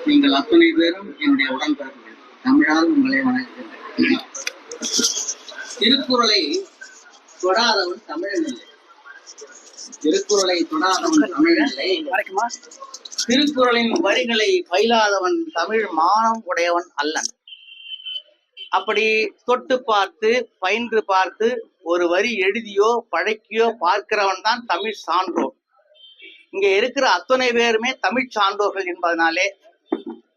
நீங்கள் அத்தனை பேரும் என்னுடைய உடன்பிறப்புகள். தமிழால் உங்களை வணங்குகின்றேன். திருக்குறளை தொடாதவன் தமிழன் இல்லை. திருக்குறளை தொடாதவன் தமிழன் இல்லை. திருக்குறளின் வரிகளை பயிலாதவன் தமிழ் மானம் உடையவன் அல்லன். அப்படி தொட்டு பார்த்து பயின்று பார்த்து ஒரு வரி எழுதியோ பழக்கியோ பார்க்கிறவன் தான் தமிழ் சான்றோர். இங்க இருக்கிற அத்தனை பேருமே தமிழ் சான்றோர்கள் என்பதனாலே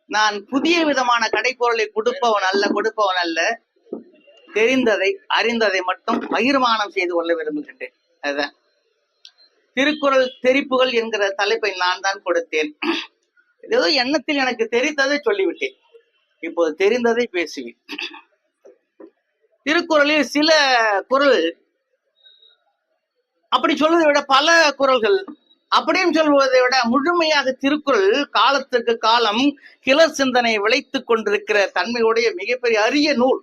நான் புதிய விதமான கடைப்பொருளை கொடுப்பவன் அல்ல, தெரிந்ததை அறிந்ததை மட்டும் பகிர்மானம் செய்து கொள்ள விரும்புகின்றேன். அதுதான் திருக்குறள் தெரிப்புகள் என்கிற தலைப்பை நான் தான் கொடுத்தேன். ஏதோ எண்ணத்தில் எனக்கு தெரிந்ததை சொல்லிவிட்டேன். இப்போது தெரிந்ததை பேசுவேன். திருக்குறளில் சில குறள் அப்படி சொல்வதை விட பல குறள்கள் அப்படின்னு சொல்வதை விட முழுமையாக திருக்குறள் காலத்துக்கு காலம் கிளர் சிந்தனை விளைத்துக் கொண்டிருக்கிற தன்மையுடைய மிகப்பெரிய அரிய நூல்.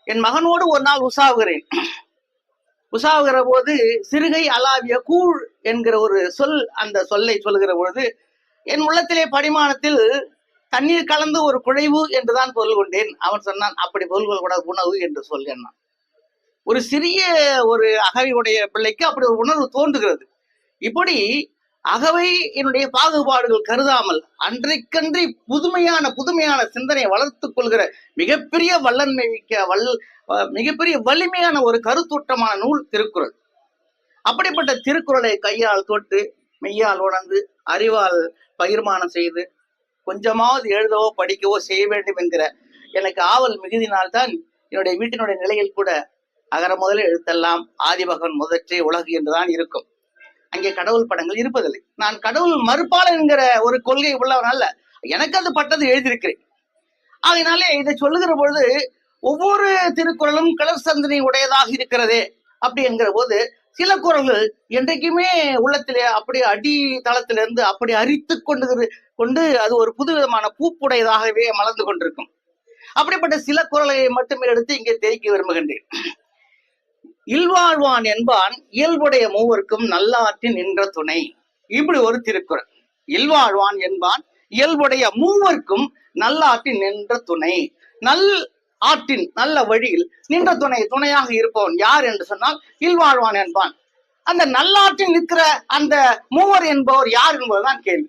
என் மகனோடு ஒரு நாள் உசாவுகிற போது சிறுகை அலாவிய கூழ் என்கிற ஒரு சொல், அந்த சொல்லை சொல்லுகிற பொழுது என் உள்ளத்திலே படிமானத்தில் தண்ணீர் கலந்து ஒரு குழைவு என்றுதான் பொருள் கொண்டேன். அவன் சொன்னான், அப்படி பொருள் கொள்ளக்கூடாது, உணவு என்று சொன்னான். ஒரு சிறிய ஒரு அகவையுடைய பிள்ளைக்கு அப்படி ஒரு உணர்வு தோன்றுகிறது. இப்படி அகவை என்னுடைய பாகுபாடுகள் கருதாமல் அன்றைக்கன்றி புதுமையான சிந்தனையை வளர்த்துக் கொள்கிற மிகப்பெரிய வல்லன்மை மிகப்பெரிய வலிமையான ஒரு கருத்தூட்டமான நூல் திருக்குறள். அப்படிப்பட்ட திருக்குறளை கையால் தொட்டு மெய்யால் உணர்ந்து அறிவால் பகிர்மானம் செய்து கொஞ்சமாவது எழுதவோ படிக்கவோ செய்ய வேண்டும் என்கிற எனக்கு ஆவல் மிகுதினால்தான் என்னுடைய வீட்டினுடைய நிலையில் கூட அகர முதல எழுத்தெல்லாம் ஆதிபகவன் முதற்றே உலகு என்றுதான் இருக்கும். அங்கே கடவுள் படங்கள் இருப்பதில்லை. நான் கடவுள் மறுப்பாளர் என்கிற ஒரு கொள்கை உள்ளவன் அல்ல, எனக்கு அது பட்டது எழுதியிருக்கிறேன். அதனாலே இதை சொல்லுகிற பொழுது ஒவ்வொரு திருக்குறளும் கிளர் சந்தனை உடையதாக இருக்கிறதே அப்படி என்கிற போது சில குறள்கள் என்றைக்குமே உள்ளத்திலே அப்படி அடி தளத்திலிருந்து அப்படி அரித்து கொண்டு அது ஒரு புது விதமான பூப்புடையதாகவே மலர்ந்து கொண்டிருக்கும். அப்படிப்பட்ட சில குறளை மட்டுமே எடுத்து இங்கே தெரிவிக்க விரும்புகின்றேன். இல்வாழ்வான் என்பான் இயல்புடைய மூவருக்கும் நல்லாற்றின் நின்ற துணை. இப்படி ஒரு திருக்குறள். இல்வாழ்வான் என்பான் இயல்புடைய மூவருக்கும் நல்லாற்றின் நின்ற துணை. ஆற்றின் நல்ல வழியில் நின்ற துணையாக இருப்பவன் யார் என்று சொன்னால் இல்வாழ்வான் என்பான். அந்த நல்லாற்றில் நிற்கிற அந்த மூவர் என்பவர் யார் என்பதுதான் கேள்வி.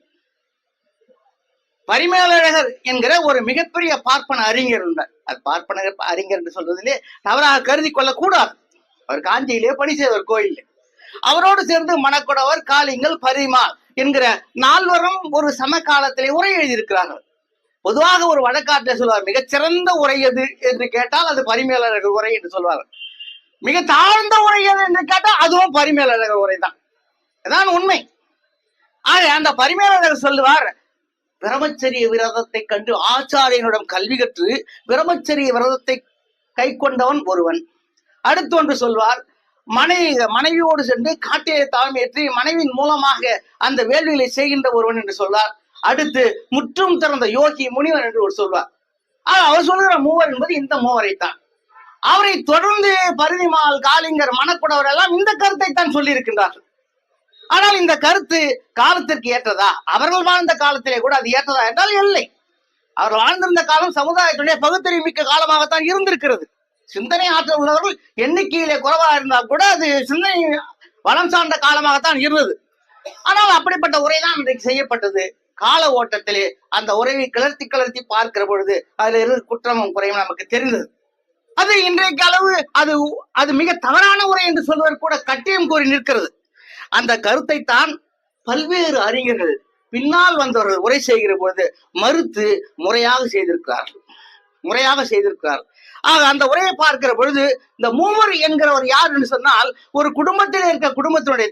பரிமேலழகர் என்கிற ஒரு மிகப்பெரிய பார்ப்பன அறிஞர் இருந்தார். அது பார்ப்பன அறிஞர் என்று சொல்வதிலே தவறாக கருதி கொள்ளக்கூடாது. அவர் காஞ்சியிலே பணி செய்தவர் கோயிலே. அவரோடு சேர்ந்து மணக்குடவர், காளிங்கல், பரிமாள் என்கிற நால்வரும் ஒரு சமகாலத்திலே உரை எழுதியிருக்கிறார்கள். பொதுவாக ஒரு வழக்காற்றை சொல்வார், மிகச்சிறந்த உரை எது என்று கேட்டால் அது பரிமேலழகர் உரை என்று சொல்வார்கள். மிக தாழ்ந்த உரை எது என்று கேட்டால் அதுவும் பரிமேலழகர் உரை தான். அதான் உண்மை. ஆக அந்த பரிமேலழகர் சொல்லுவார், பிரம்மச்சரிய விரதத்தை கண்டு ஆச்சாரியனிடம் கல்வி கற்று பிரம்மச்சரிய விரதத்தை கை கொண்டவன் ஒருவன். அடுத்து ஒன்று சொல்வார், மனைவியோடு சென்று காட்டிலே தாமேற்றி மனைவியின் மூலமாக அந்த வேள்விகளை செய்கின்ற ஒருவன் என்று சொல்வார். அடுத்து முற்றும் திறந்த யோகி முனிவன் என்று ஒரு சொல்வார். அவர் சொல்லுகிற மூவர் என்பது இந்த மூவரைத்தான். அவரை தொடர்ந்து பரிதிமால், காளிங்கர், மணக்குடவர் எல்லாம் இந்த கருத்தை தான் சொல்லி இருக்கின்றார்கள். ஆனால் இந்த கருத்து காலத்திற்கு ஏற்றதா? அவர்கள் வாழ்ந்த காலத்திலே கூட அது ஏற்றதா என்றால் இல்லை. அவர் வாழ்ந்திருந்த காலம் சமுதாயத்துடைய பகுத்தறிவு மிக்க காலமாகத்தான் இருந்திருக்கிறது. சிந்தனை ஆற்றல் உள்ளவர்கள் எண்ணிக்கையிலே குறைவாக இருந்தால் கூட அது சிந்தனை வளம் சார்ந்த காலமாகத்தான் இருந்தது. ஆனால் அப்படிப்பட்ட உரைதான் இன்றைக்கு செய்யப்பட்டது. கால ஓட்டத்திலே அந்த உரையை கிளர்த்தி பார்க்கிற பொழுது அதுல இருந்து குற்றமும் குறையும் நமக்கு தெரிந்தது. அது இன்றைக்கு அளவு அது மிக தவறான உரை என்று சொல்வதற்கு கூட கட்டியம் கூறி நிற்கிறது. அந்த கருத்தை தான் பல்வேறு அறிஞர்கள் பின்னால் வந்தவர்கள் உரை செய்கிற பொழுது மறுத்து முறையாக செய்திருக்கிறார்கள். ஆக அந்த உரையை பார்க்கிற பொழுது இந்த மூவர் என்கிறவர் யார் என்று சொன்னால் ஒரு குடும்பத்திலே இருக்கிற குடும்பத்தினுடைய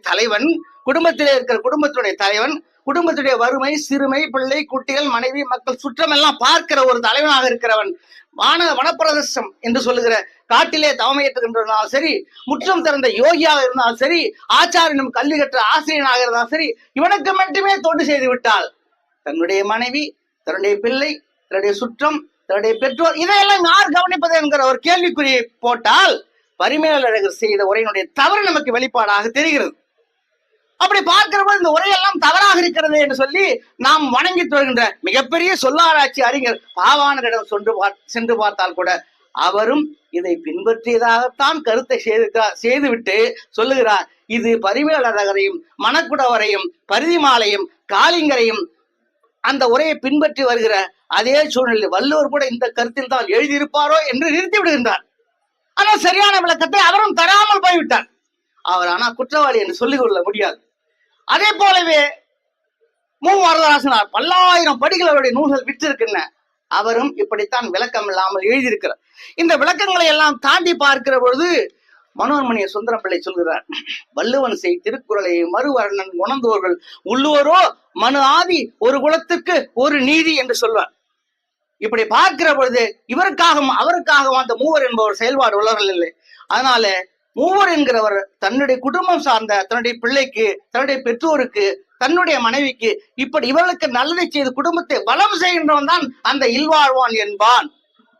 தலைவன், குடும்பத்துடைய வறுமை, சிறுமை, பிள்ளை, குட்டிகள், மனைவி, மக்கள், சுற்றம் எல்லாம் பார்க்கிற ஒரு தலைவனாக இருக்கிறவன். வனப்பிரதேசம் என்று சொல்லுகிற காட்டிலே தவமையேற்றுகின்றனாலும் சரி, முற்றம் திறந்த யோகியாக இருந்தாலும் சரி, ஆச்சாரியனும் கல்வி கற்ற ஆசிரியனாக இருந்தாலும் சரி, இவனுக்கு மட்டுமே தொண்டு செய்து விட்டால் தன்னுடைய மனைவி, தன்னுடைய பிள்ளை, தன்னுடைய சுற்றம், தன்னுடைய பெற்றோர் இதையெல்லாம் யார் கவனிப்பது என்கிற ஒரு கேள்விக்குறியை போட்டால் பரிமேலழகர் செய்த உரையினுடைய தவறு நமக்கு வெளிப்பாடாக தெரிகிறது. அப்படி பார்க்கிறபோது இந்த உரையெல்லாம் தவறாக இருக்கிறது என்று சொல்லி நாம் வணங்கி வருகின்ற மிகப்பெரிய சொல்லாராய்ச்சி அறிஞர் பாவாணரிடம் சென்று பார்த்தால் கூட அவரும் இதை பின்பற்றியதாகத்தான் கருத்தை செய்துவிட்டு சொல்லுகிறார். இது பரிமேலழகரையும் மணக்குடவரையும் பரிதிமாலையும் காளிங்கரையும் அந்த உரையை பின்பற்றி வருகிற அதே சூழ்நிலை வள்ளுவர் கூட இந்த கருத்தில் தான் எழுதியிருப்பாரோ என்று நிறுத்தி விடுகின்றார். ஆனால் சரியான விளக்கத்தை அவரும் தராமல் போய்விட்டார். அவர் ஆனா குற்றவாளி என்று சொல்லிக் கொள்ள முடியாது. அதே போலவே வரதராசனார் பல்லாயிரம் படிகள் அவருடைய நூல்கள் விற்றிருக்கின்றன. அவரும் இப்படித்தான் விளக்கம் இல்லாமல் எழுதியிருக்கிறார். இந்த விளக்கங்களை எல்லாம் தாண்டி பார்க்கிற பொழுது மனோன்மணிய சுந்தரம் பிள்ளை சொல்கிறார், வள்ளுவன் செய் திருக்குறளை மறுவர்ணன் உணர்ந்தோர்கள் உள்ளுவரோ மனு ஆதி ஒரு குலத்துக்கு ஒரு நீதி என்று சொல்வார். இப்படி பார்க்கிற பொழுது இவருக்காகவும் அவருக்காகவும் அந்த மூவர் என்பவர் செயல்பாடு உள்ளவர்கள் இல்லை. அதனால மூவர் என்கிறவர் தன்னுடைய குடும்பம் சார்ந்த தன்னுடைய பிள்ளைக்கு, தன்னுடைய பெற்றோருக்கு, தன்னுடைய மனைவிக்கு இப்படி இவர்களுக்கு நல்லதை செய்து குடும்பத்தை வளம் செய்கின்றவன் தான் அந்த இல்வாழ்வான் என்பான்.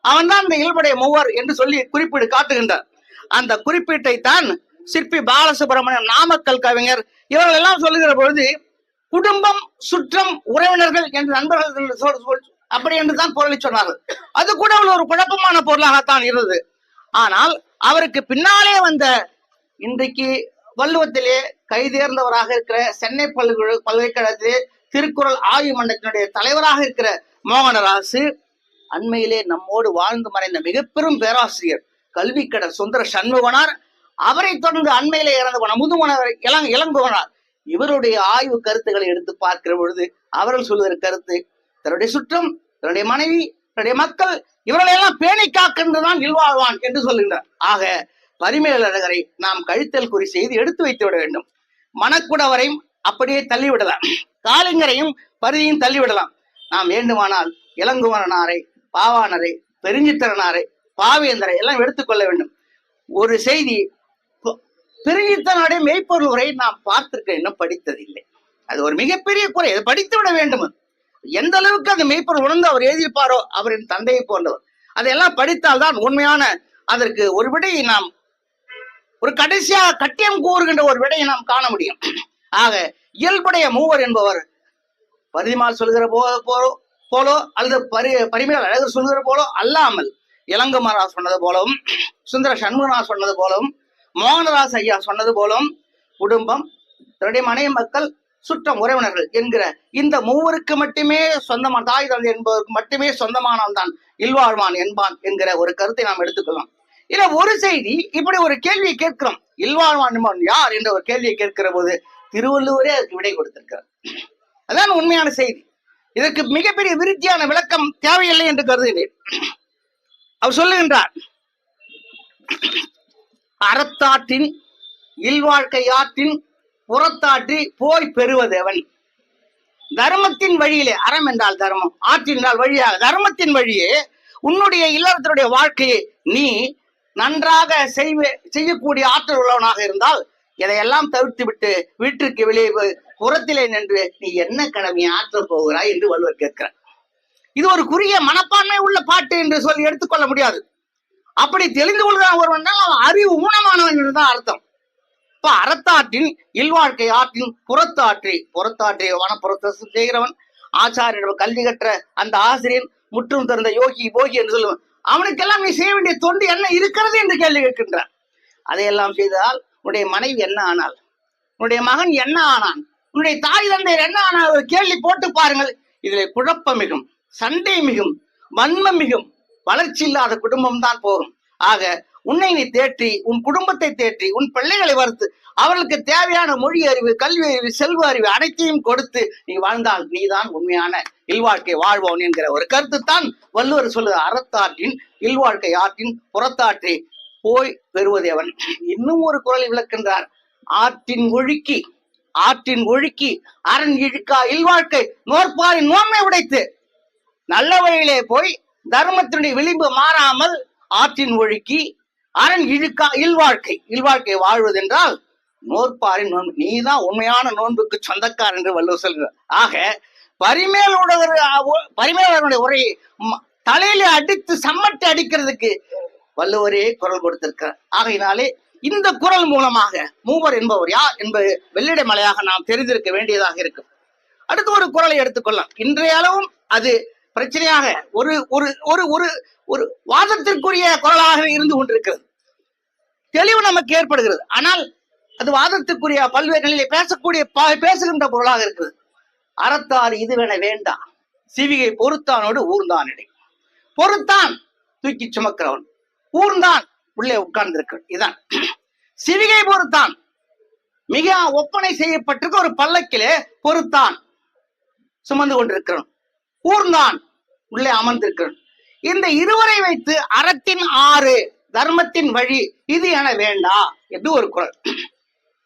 அவன் தான் இந்த இயல்புடைய மூவர் என்று சொல்லி குறிப்பிட்டு காட்டுகின்றார். அந்த குறிப்பீட்டை தான் சிற்பி பாலசுப்ரமணியம், நாமக்கல் கவிஞர் இவர்கள் எல்லாம் சொல்லுகிற பொழுது குடும்பம், சுற்றம், உறவினர்கள் என்று நண்பர்கள் அப்படி என்றுதான் பொருளை சொன்னார்கள். அது கூட ஒரு குழப்பமான பொருளாகத்தான் இருந்தது. ஆனால் அவருக்கு பின்னாலே வந்த இன்றைக்கு வள்ளுவத்திலே கைதேர்ந்தவராக இருக்கிற சென்னை பல்கலைக்கழகத்திலே திருக்குறள் ஆய்வு மன்றத்தினுடைய தலைவராக இருக்கிற மோகனராசு, அண்மையிலே நம்மோடு வாழ்ந்து மறைந்த மிகப்பெரும் பேராசிரியர் கல்விக்கடர் சுந்தர சண்முகனார், அவரை தொடர்ந்து அண்மையிலே இறந்த முதுமணவர் இளங்குவனார், இவருடைய ஆய்வு கருத்துக்களை எடுத்து பார்க்கிற பொழுது அவர்கள் சொல்லுகிற கருத்து தன்னுடைய சுற்றம், தன்னுடைய மனைவி, தன்னுடைய மக்கள் இவர்களெல்லாம் பேணி காக்கின்றதான் இல்வாழ்வான் என்று சொல்லுகிறார். ஆக பரிமேலழகரை நாம் கழித்தல் குறி செய்து எடுத்து வைத்து விட வேண்டும். மணக்குடவரையும் அப்படியே தள்ளிவிடலாம், காளிங்கரையும் பரிதியும் தள்ளிவிடலாம். நாம் வேண்டுமானால் இளங்குவனாரை, பாவாணரை, பெருஞ்சித்திரனாரை, பாவேந்தரை எல்லாம் எடுத்துக்கொள்ள வேண்டும். ஒரு செய்தி, பெருஞ்சித்திரனுடைய மெய்ப்பொருள் உரை நாம் பார்த்திருக்க இன்னும் படித்ததில்லை. அது ஒரு மிகப்பெரிய குறை. அதை படித்து விட வேண்டும். எந்த அளவுக்கு அந்த மெய்ப்பொருள் உணர்ந்து அவர் எழுதியிருப்பாரோ, அவரின் தந்தையை போன்றவர், அதையெல்லாம் படித்தால்தான் உண்மையான அதற்கு ஒரு விடையை நாம், ஒரு கடைசியாக கட்டியம் கூறுகின்ற ஒரு விடையை நாம் காண முடியும். ஆக இயல்புடைய மூவர் என்பவர் பரிதிமால் சொல்கிற போலோ அல்லது பரிமேல் அழகர் சொல்கிற போலோ அல்லாமல் இளங்குமரா சொன்னது போலவும், சுந்தர சண்முகனார் சொன்னது போலவும், மோகனராஸ் ஐயா சொன்னது போலவும் குடும்பம், தன்னுடைய மனைவி, மக்கள், சுற்றம், உறவினர்கள் என்கிற இந்த மூவருக்கு மட்டுமே சொந்தமான, தாய் தந்தை என்பதற்கு மட்டுமே சொந்தமானவன் தான் இல்வாழ்வான் என்பான் என்கிற ஒரு கருத்தை நாம் எடுத்துக்கொள்ளலாம். இல்ல ஒரு செய்தி, இப்படி ஒரு கேள்வியை கேட்கிறோம், இல்வாழ்வான் என்பவன் யார் என்ற ஒரு கேள்வியை கேட்கிற போது திருவள்ளுவரே அதுக்கு விடை கொடுத்திருக்கிறார். அதான் உண்மையான செய்தி. இதற்கு மிகப்பெரிய விருத்தியான விளக்கம் தேவையில்லை என்று கருதுகிறேன். அவர் சொல்லுகின்றார், அறத்தாற்றின் இல்வாழ்க்கை ஆற்றின் புறத்தாற்றி போய் பெறுவதவன். தர்மத்தின் வழியிலே, அறம் என்றால் தர்மம், ஆற்றினால் வழியாக தர்மத்தின் வழியே உன்னுடைய இல்லறத்தினுடைய வாழ்க்கையை நீ நன்றாக செய்யக்கூடிய ஆற்றல் உள்ளவனாக இருந்தால் இதையெல்லாம் தவிர்த்து விட்டு வீட்டிற்கு வெளியே புறத்திலே நின்று நீ என்ன கடமையை ஆற்றப் போகிறாய் என்று வள்ளுவர் கேட்கிறார். இது ஒரு குறுகிய மனப்பான்மை உள்ள பாட்டு என்று சொல்லி எடுத்துக்கொள்ள முடியாது. அப்படி தெரிந்து கொள்கிறான் ஒருவன் அவன் அறிவு ஊனமானவன் என்றுதான் அர்த்தம். இப்ப அறத்தாற்றின் இல்வாழ்க்கை ஆற்றின் புறத்தாற்றி வனப்புறத்தை செய்கிறவன், ஆச்சாரியன் கல்வி கற்ற அந்த ஆசிரியன், முற்றும் திறந்த யோகி போகி என்று சொல்லுவன், அவனுக்கெல்லாம் நீ செய்ய வேண்டிய தொண்டு என்ன இருக்கிறது என்று கேள்வி கேட்கின்றான். அதையெல்லாம் செய்தால் உன்னுடைய மனைவி என்ன ஆனாள், உன்னுடைய மகன் என்ன ஆனான், உன்னுடைய தாய் தந்தையர் என்ன ஆனால் ஒரு கேள்வி போட்டு பாருங்கள். இதுல குழப்பம் மிகும், சண்டை மிகும், வன்மம் மிகும், வளர்ச்சி இல்லாத குடும்பம் தான் போகும். ஆக உன்னை நீ தேற்றி, உன் குடும்பத்தை தேற்றி, உன் பிள்ளைகளை வறுத்து அவர்களுக்கு தேவையான மொழி அறிவு, கல்வி அறிவு, செல்வ அறிவு அனைத்தையும் கொடுத்து நீ வாழ்ந்தால் நீதான் உண்மையான இல்வாழ்க்கை வாழ்வோன் என்கிற ஒரு கருத்து தான் வள்ளுவர் சொல்லுது. அறத்தாற்றின் இல்வாழ்க்கை ஆற்றின் புறத்தாற்றி போய் பெறுவதேவன். இன்னும் ஒரு குறளை விளக்கின்றார், ஆற்றின் ஒழுக்கி அரண் இழுக்கா இல்வாழ்க்கை நோற்பாரின் நோன்மை உடைத்து. நல்ல வழியிலே போய் தர்மத்தினுடைய விளிம்பு மாறாமல் ஆற்றின் ஒழுக்கி அரண் இழுக்கா இல்வாழ்க்கை வாழ்வதென்றால் நோற்பாரின் நோன்பு, நீதான் உண்மையான நோன்புக்கு சொந்தக்காரர் என்று வள்ளுவர் சொல்கிறார். ஆக பரிமேலழகருடைய உரையை தலையில அடித்து சம்மட்டி அடிக்கிறதுக்கு வள்ளுவரே குரல் கொடுத்திருக்கிறார். ஆகையினாலே இந்த குரல் மூலமாக மூவர் என்பவர் யார் என்பது வெள்ளிடை மலையாக நாம் தெரிந்திருக்க வேண்டியதாக இருக்கும். அடுத்து ஒரு குரலை எடுத்துக்கொள்ளலாம். இன்றைய அளவும் அது பிரச்சனையாக ஒரு ஒரு ஒரு ஒரு ஒரு வாதத்திற்குரிய குரலாக இருந்து கொண்டிருக்கிறது. தெளிவு நமக்கு ஏற்படுகிறது. ஆனால் அது வாதத்துக்குரிய பல்வேறு நிலையிலே பேசுகின்ற பொருளாக இருக்கிறது. அறத்தார் இதுவென வேண்டா, சிவிகை பொறுத்தானோடு ஊர்ந்தான் இடை. பொறுத்தான் தூக்கி சுமக்கிறவன், ஊர்ந்தான் உள்ளே உட்கார்ந்திருக்க. இதுதான் சிவிகை பொறுத்தான். மிக ஒப்பனை செய்யப்பட்டிருக்க ஒரு பல்லக்கிலே பொறுத்தான் சுமந்து கொண்டிருக்கிறவன், ஊர்ந்தான் உள்ளே அமர்ந்திருக்கிறவன். இந்த இருவரை வைத்து அறத்தின் ஆறு, தர்மத்தின் வழி இது என வேண்டா என்று ஒரு குரல்.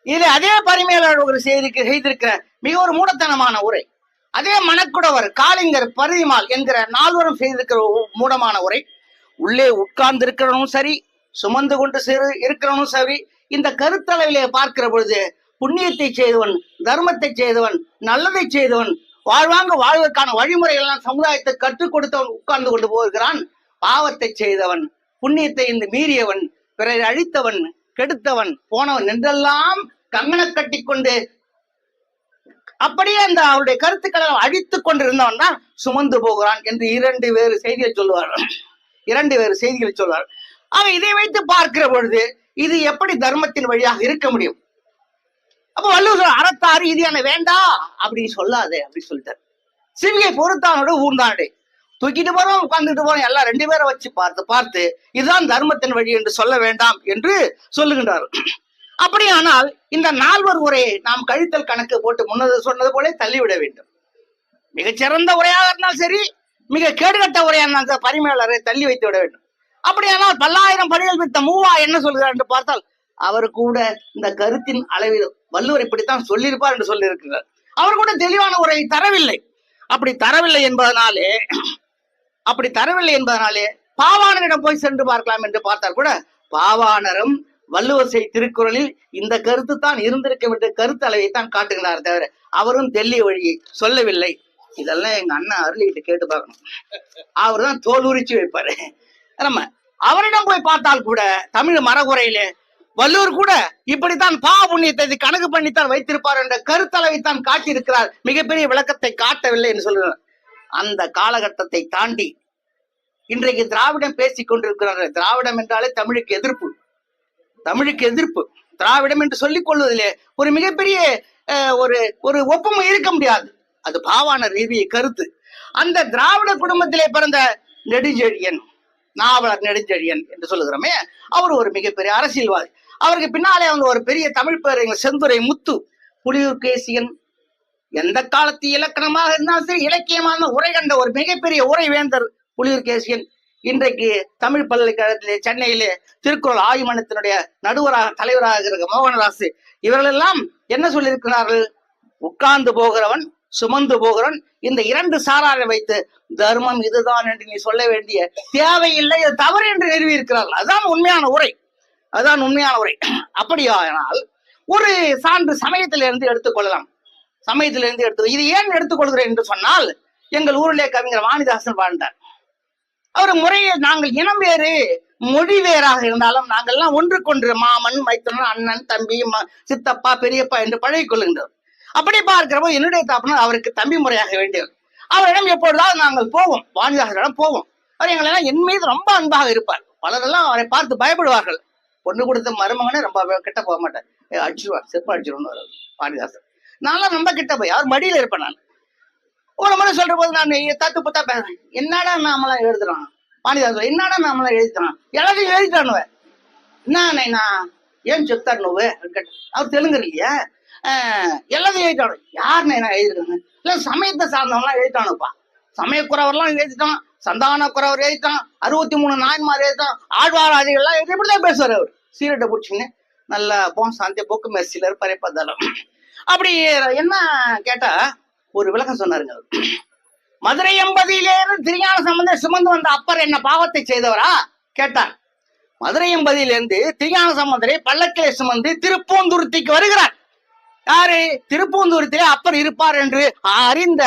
இது அதே பரிமையாளர் செய்திருக்கிற மிக ஒரு மூடத்தனமான உரை. அதே மணக்குடவர் காளிங்கர் பரிதிமால் என்கிற நால்வரும் செய்திருக்கிற மூடமான உரை. உள்ளே உட்கார்ந்து இருக்கிறவனும் சரி, சுமந்து கொண்டு இருக்கிறவனும் சரி, இந்த கருத்தளவிலே பார்க்கிற பொழுது புண்ணியத்தை செய்தவன், தர்மத்தை செய்தவன், நல்லதை செய்தவன், வாழ்வாங்க வாழ்வதற்கான வழிமுறைகள் எல்லாம் சமுதாயத்தை கற்றுக் கொடுத்தவன் உட்கார்ந்து கொண்டு போகிறான். பாவத்தை செய்தவன், புண்ணியத்தை இந்த மீறியவன், பிறரை அழித்தவன், கெடுத்தவன், போனவன் என்றெல்லாம் கங்கண கட்டி கொண்டு அப்படியே அந்த அவருடைய கருத்துக்களை அழித்துக் கொண்டிருந்தவன் தான் சுமந்து போகிறான் என்று இரண்டு வேறு செய்திகளை சொல்வார். ஆக இதை வைத்து பார்க்கிற பொழுது இது எப்படி தர்மத்தின் வழியாக இருக்க முடியும்? அப்ப வள்ளுவர் அறத்தாறு இது என்ன வேண்டா அப்படி சொல்லாதே அப்படி சொல்லிட்டார். சிவிகை பொறுத்தானோட ஊர்ந்தானே, தூக்கிட்டு போறோம் உட்கார்ந்துட்டு போறோம் எல்லாம் ரெண்டு பேரை வச்சு பார்த்து இதுதான் தர்மத்தின் வழி என்று சொல்ல வேண்டாம் என்று சொல்லுகின்றார். அப்படியானால் இந்த நால்வர் உரையை நாம் கழித்தல் கணக்கு போட்டு முன்னது சொன்னது போல தள்ளிவிட வேண்டும். மிகச்சிறந்த உரையாக இருந்தாலும் சரி, மிக கேடுகட்ட உரையாக இருந்தால் பரிமையாளரை தள்ளி வைத்து விட வேண்டும். அப்படியானால் 10,000 பணிகள் வித்த மூவா என்ன சொல்கிறார் என்று பார்த்தால் அவர் கூட இந்த கருத்தின் அளவில் வள்ளுவர் இப்படித்தான் சொல்லியிருப்பார் என்று சொல்லியிருக்கிறார். அவர் கூட தெளிவான உரையை தரவில்லை. அப்படி தரவில்லை என்பதனாலே பாவாணரிடம் போய் சென்று பார்க்கலாம் என்று பார்த்தால் கூட பாவாணரும் வள்ளுவர் திருக்குறளில் இந்த கருத்து தான் இருந்திருக்க வேண்டிய கருத்து அளவை தான் காட்டுகிறார் தவிர அவரும் தெல்லிய வழியை சொல்லவில்லை. இதெல்லாம் எங்க அண்ணன் அருளிகிட்ட கேட்டு பார்க்கணும். அவர் தான் தோல் உரிச்சு வைப்பாரு. நம்ம அவரிடம் போய் பார்த்தால் கூட தமிழ் மரகுறையிலே வள்ளுவர் கூட இப்படித்தான் பாவ புண்ணியத்தை கணக்கு பண்ணித்தான் வைத்திருப்பார் என்ற கருத்தளவை தான் காட்டியிருக்கிறார். மிகப்பெரிய விளக்கத்தை காட்டவில்லை என்று சொல்கிறார். அந்த காலகட்டத்தை தாண்டி இன்றைக்கு திராவிடம் பேசிக் கொண்டிருக்கிறார்கள். திராவிடம் என்றாலே தமிழுக்கு எதிர்ப்பு. திராவிடம் என்று சொல்லிக் கொள்வதிலே ஒரு மிகப்பெரிய ஒரு ஒப்புமை இருக்க முடியாது. அது பாவாணர் ரீதிய கருத்து. அந்த திராவிட குடும்பத்திலே பிறந்த நெடுஞ்செழியன், நாவலர் நெடுஞ்செழியன் என்று சொல்லுகிறோமே, அவர் ஒரு மிகப்பெரிய அரசியல்வாதி. அவருக்கு பின்னாலே வந்து ஒரு பெரிய தமிழ் பேரறிஞர் செந்துரை முத்து, புலியூர்கேசியன், எந்த காலத்து இலக்கணமாக இருந்தாலும் சரி இலக்கியமான உரை கண்ட ஒரு மிகப்பெரிய உரை வேந்தர் புலியூர்கேசியன். இன்றைக்கு தமிழ் பல்கலைக்கழகத்திலே சென்னையிலே திருக்குறள் ஆய்மனத்தினுடைய தலைவராக இருக்கிற மோகனதாஸ், இவர்கள் எல்லாம் என்ன சொல்லியிருக்கிறார்கள்? உட்கார்ந்து போகிறவன், சுமந்து போகிறவன், இந்த இரண்டு சாராரை வைத்து தர்மம் இதுதான் என்று நீ சொல்ல வேண்டிய தேவையில்லை, அது தவறு என்று நிறுவியிருக்கிறார்கள். அதுதான் உண்மையான உரை. அப்படியானால் ஒரு சான்று சமயத்திலிருந்து எடுத்துக்கொள்ளலாம். இது ஏன் எடுத்துக்கொள்கிறேன் என்று சொன்னால், எங்கள் ஊரிலே கவிஞர் வாணிதாசன் வாழ்ந்தார். அவர் முறையை நாங்கள் இனம் வேறு மொழி வேறாக இருந்தாலும் நாங்கள் எல்லாம் ஒன்றுக்கொன்று மாமன், மைத்தனன், அண்ணன், தம்பி, சித்தப்பா, பெரியப்பா என்று பழகிக் கொள்கின்றோம். அப்படி பார்க்கிறப்போ என்னுடைய தாப்பனர் அவருக்கு தம்பி முறையாக வேண்டியவர். அவரிடம் எப்பொழுதாவது நாங்கள் போவோம், வாணிதாசனிடம் போவோம். அவர் எங்களெல்லாம் என் மீது ரொம்ப அன்பாக இருப்பார். பலரெல்லாம் அவரை பார்த்து பயப்படுவார்கள். பொண்ணு கொடுத்த மருமகனே ரொம்ப கிட்ட போக மாட்டேன், அடிச்சிருவார், செருப்பு அடிச்சிருவார் வாணிதாசன். நான்லாம் ரொம்ப கிட்ட போய் அவர் மடியில இருப்பேன். நான் ஒரு முறை சொல்ற போது நான் தத்து புத்தா பேசுறேன். என்னடா நாமெல்லாம் எழுதுறான் வாணிதாசன், என்னடா நாமெல்லாம் எழுதிட்டான், எல்லாத்தையும் எழுதிட்டானுவ என்ன ஏன் செத்தாடுனு அவர் தெலுங்கு இல்லையா, எல்லாத்தையும் எழுதிட்டானு. யாருன்னு என்ன எழுதிருக்காங்க? இல்ல சமயத்தை சார்ந்தவங்களாம் எழுதிட்டானுப்பா. சமயக்குறவர்லாம் எழுதிட்டான், சந்தான குறவர் எழுதிட்டான், 63 நாயன்மார் எழுதிட்டான், ஆழ்வாராதிகள்லாம் இப்படிதான் பேசுவார் அவர். சீரட்டை பிடிச்சின்னு நல்லா போன் சாந்திய போக்கு மெர்சிலர் பறைப்பதாலும். அப்படி என்ன கேட்டா ஒரு விளக்கம் சொன்னாருங்க. மதுரை 80 திருஞான சம்பந்தர் சுமந்து வந்த அப்பர் என்ன பாவத்தை செய்தவரா கேட்டார். மதுரை 80 திருஞான சம்பந்தரை பல்லக்கிலே சுமந்து திருப்பூந்துருத்திக்கு வருகிறார். யாரு? திருப்பூந்துருத்திலே அப்பர் இருப்பார் என்று அறிந்த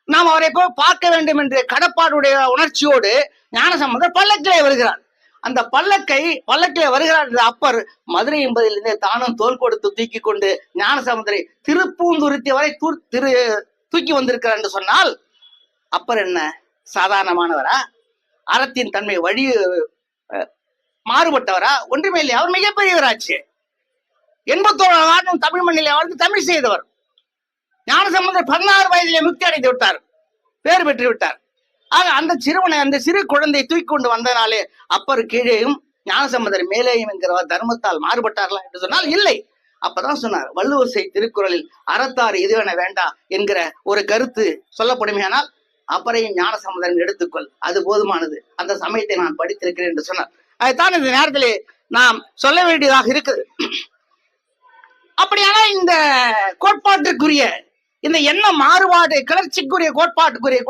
நாம் அவரை போய் பார்க்க வேண்டும் என்று கடப்பாடுடைய உணர்ச்சியோடு ஞானசம்பந்தர் பல்லக்கிலே வருகிறார். அந்த பல்லக்கிலே வருகிறார் என்ற அப்பர் மதுரை என்பதிலிருந்தே தானும் தோல் கொடுத்து தூக்கி கொண்டு ஞானசமுதரை திருப்பூந்துருத்தி வரை தூக்கி வந்திருக்கிறார் என்று சொன்னால் அப்பர் என்ன சாதாரணமானவரா? அறத்தின் தன்மை வழி மாறுபட்டவரா? ஒன்றுமே இல்லை. அவர் மிகப்பெரியவராச்சு. 81 ஆண்டும் தமிழ் மண்ணிலே வாழ்ந்து தமிழ் செய்தவர். ஞானசம்பந்தர் 16 வயதிலே முக்தி அடைந்து விட்டார், பேர் பெற்று விட்டார். ஆக அந்த சிறு குழந்தை தூக்கி கொண்டு வந்தனாலே அப்பர் கீழேயும் ஞானசம்பந்தர் மேலேயும் என்கிறவர் தர்மத்தால் மாறுபட்டார்களா என்று சொன்னால் இல்லை. அப்பதான் சொன்னார், வள்ளுவர் செய் திருக்குறளில் அறத்தாறு இது என வேண்டா என்கிற ஒரு கருத்து சொல்லப்படுமையானால் அப்பரையும் ஞானசம்பந்தன் எடுத்துக்கொள், அது போதுமானது, அந்த சமயத்தை நான் படித்திருக்கிறேன் என்று சொன்னார். அதுதான் இந்த நேரத்திலே நாம் சொல்ல வேண்டியதாக இருக்குது. அப்படியான இந்த கோட்பாட்டுக்குரிய இந்த என்ன மாறுபாடு கிளர்ச்சிக்குரிய கோட்பாட்டுக்குரிய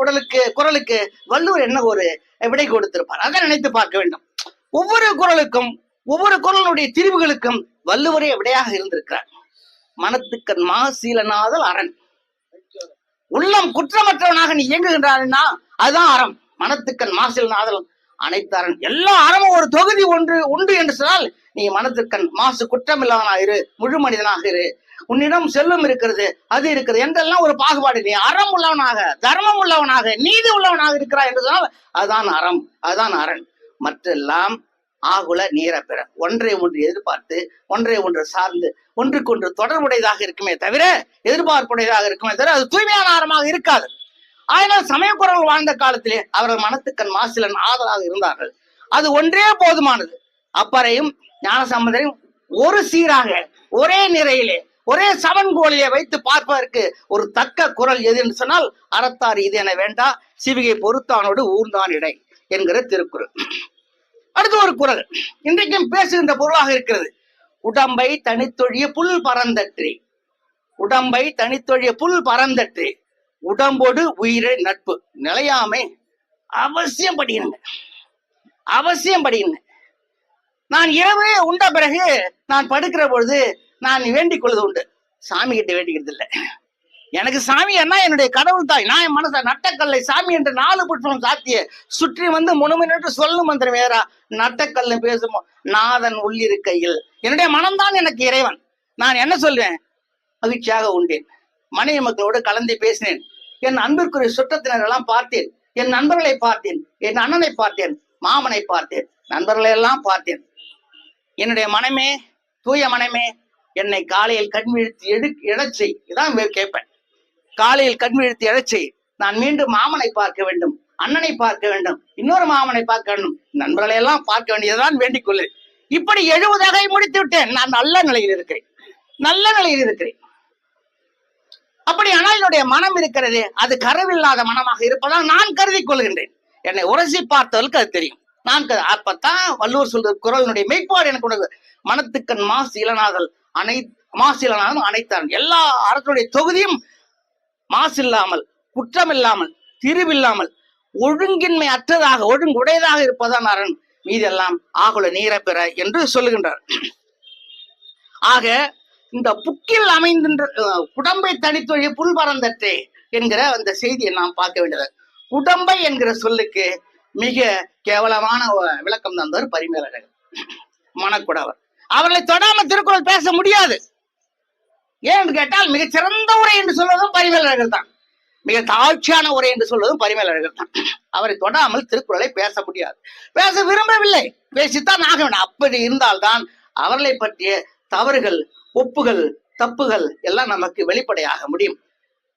குரலுக்கு வள்ளுவர் என்ன ஒரு விடை கொடுத்திருப்பார், அதை நினைத்து பார்க்க வேண்டும். ஒவ்வொரு குரலுக்கும் ஒவ்வொரு குரலுடைய திரிவுகளுக்கும் வள்ளுவரே விடையாக இருந்திருக்கிறார். மனத்துக்கண் மாசீலனாதல் அரண். உள்ளம் குற்றமற்றவனாக நீ இயங்குகின்றான்னா அதுதான் அறம். மனத்துக்கண் மாசீலனாதல் அனைத்து அரண். எல்லா அறமும் ஒரு தொகுதி உண்டு என்று சொன்னால் நீ மனத்துக்கண் மாசு குற்றமில்லாதவனாக இரு, முழு மனிதனாக இரு. உன்னிடம் செல்வம் இருக்கிறது, அது இருக்கிறது என்றெல்லாம் ஒரு பாகுபாடு. நீ அறம் உள்ளவனாக, தர்மம் உள்ளவனாக, நீதி உள்ளவனாக இருக்கிறாய் என்று சொன்னால் அதுதான் அறம், அதுதான் அரண். மற்றெல்லாம் ஆகுல நீர பெற, ஒன்றை ஒன்று எதிர்பார்த்து ஒன்றை ஒன்று சார்ந்து ஒன்றுக்கொன்று தொடர்புடையதாக இருக்குமே தவிர எதிர்பார்ப்புடையதாக இருக்குமே தவிர அது தூய்மையான அறமாக இருக்காது. ஆனால் சமயக்குறள் வாழ்ந்த காலத்திலே அவர்கள் மனத்துக்கண் மாசிலன் ஆதலாக இருந்தார்கள். அது ஒன்றே போதுமானது. அப்பரையும் ஞானசம்பந்தரையும் ஒரு சீராக ஒரே நிறையிலே ஒரே சமன்கோலிலே வைத்து பார்ப்பதற்கு ஒரு தக்க குரல் எது என்று சொன்னால் அறத்தார் இது என வேண்டா சிவிகை பொறுத்தானோடு ஊர்ந்தான் இடை என்கிற திருக்குறள். அடுத்து ஒரு குரல் இன்றைக்கும் பேசுகின்ற பொருளாக இருக்கிறது. உடம்பை தனித்தொழிய புல் பரந்தற்றி, உடம்பை தனித்தொழிய புல் பரந்தற்றி, உடம்போடு உயிரை நட்பு நிலையாமை. அவசியம் படிக்கணுங்க, அவசியம் படிக்கணுங்க. நான் இரவு உண்ட பிறகு நான் படுக்கிற பொழுது நான் வேண்டிக் கொள்வது உண்டு, சாமி கிட்ட வேண்டிக்கிறது இல்லை. எனக்கு சாமி என்ன என்னுடைய கடவுள் தாய். நான் என் மனச நட்டக்கல்லை சாமி என்று 4 புஷ்பம் சாத்திய சுற்றி வந்து முணுமுன்னு சொல்லும் மந்திரம் வேறா. நட்டக்கல்ல பேசுமோ நாதன் உள்ளிருக்கையில் என்னுடைய மனம்தான் எனக்கு இறைவன். நான் என்ன சொல்வேன்? மகிழ்ச்சியாக உண்டேன், மனைவி மக்களோடு கலந்து பேசினேன், என் அன்பிற்குரிய சுற்றத்தினர் எல்லாம் பார்த்தேன், என் நண்பர்களை பார்த்தேன், என் அண்ணனை பார்த்தேன், மாமனை பார்த்தேன், நண்பர்களை எல்லாம் பார்த்தேன். என்னுடைய மனமே, தூய மனமே, என்னை காலையில் கண் விழித்து எழச்சை. இதான் கேட்பேன். காலையில் கண் விழித்து எழச்சை. நான் மீண்டும் மாமனை பார்க்க வேண்டும், அண்ணனை பார்க்க வேண்டும், இன்னொரு மாமனை பார்க்க வேண்டும், நண்பர்களை எல்லாம் பார்க்க வேண்டியதுதான் வேண்டிக் கொள்ளு. இப்படி 70 வகை முடித்து விட்டேன். நான் நல்ல நிலையில் இருக்கிறேன், நல்ல நிலையில் இருக்கிறேன். அப்படி ஆனால் என்னுடைய மனம் இருக்கிறது, அது கருவில்லாத மனமாக இருப்பதால் நான் கருதி கொள்கின்றேன். என்னை உரசி பார்த்தவர்களுக்கு அது தெரியும். நான் அப்பத்தான் வள்ளுவர் சொல்ற குரலினுடைய மெய்ப்பாடு எனக்கு உணர்வு. மனத்துக்கண் மாசு இளனாதல் மாசு இளனாதல் அனைத்தான். எல்லா அறத்துடைய தொகுதியும் மாசு இல்லாமல், குற்றம் இல்லாமல், திரிவில்லாமல், ஒழுங்கின்மை அற்றதாக ஒழுங்குடையதாக இருப்பதான் அரண். மீதெல்லாம் ஆகுல நீர பெற என்று சொல்லுகின்றார். ஆக இந்த புக்கில் அமைந்தின்ற உடம்பை தனித்தொழிய புல் பரந்தற்றே என்கிற அந்த செய்தியை நாம் பார்க்க வேண்டியது. உடம்பை என்கிற சொல்லுக்கு மிக கேவலமான விளக்கம் தந்தவர் பரிமேலழகர், மணக்குடவர். அவர்களை தொடாமல் திருக்குறள் பேச முடியாது. ஏன்னு கேட்டால் மிகச்சிறந்த உரை என்று சொல்வதும் பரிமேலழகர் தான், மிக தாழ்ச்சியான உரை என்று சொல்வதும் பரிமேலழகர் தான். அவரை தொடாமல் திருக்குறளை பேச முடியாது, பேச விரும்பவில்லை, பேசித்தான் ஆக வேண்டும். அப்படி இருந்தால்தான் அவர்களை பற்றிய தவறுகள், ஒப்புகள், தப்புகள் எல்லாம் நமக்கு வெளிப்படையாக முடியும்.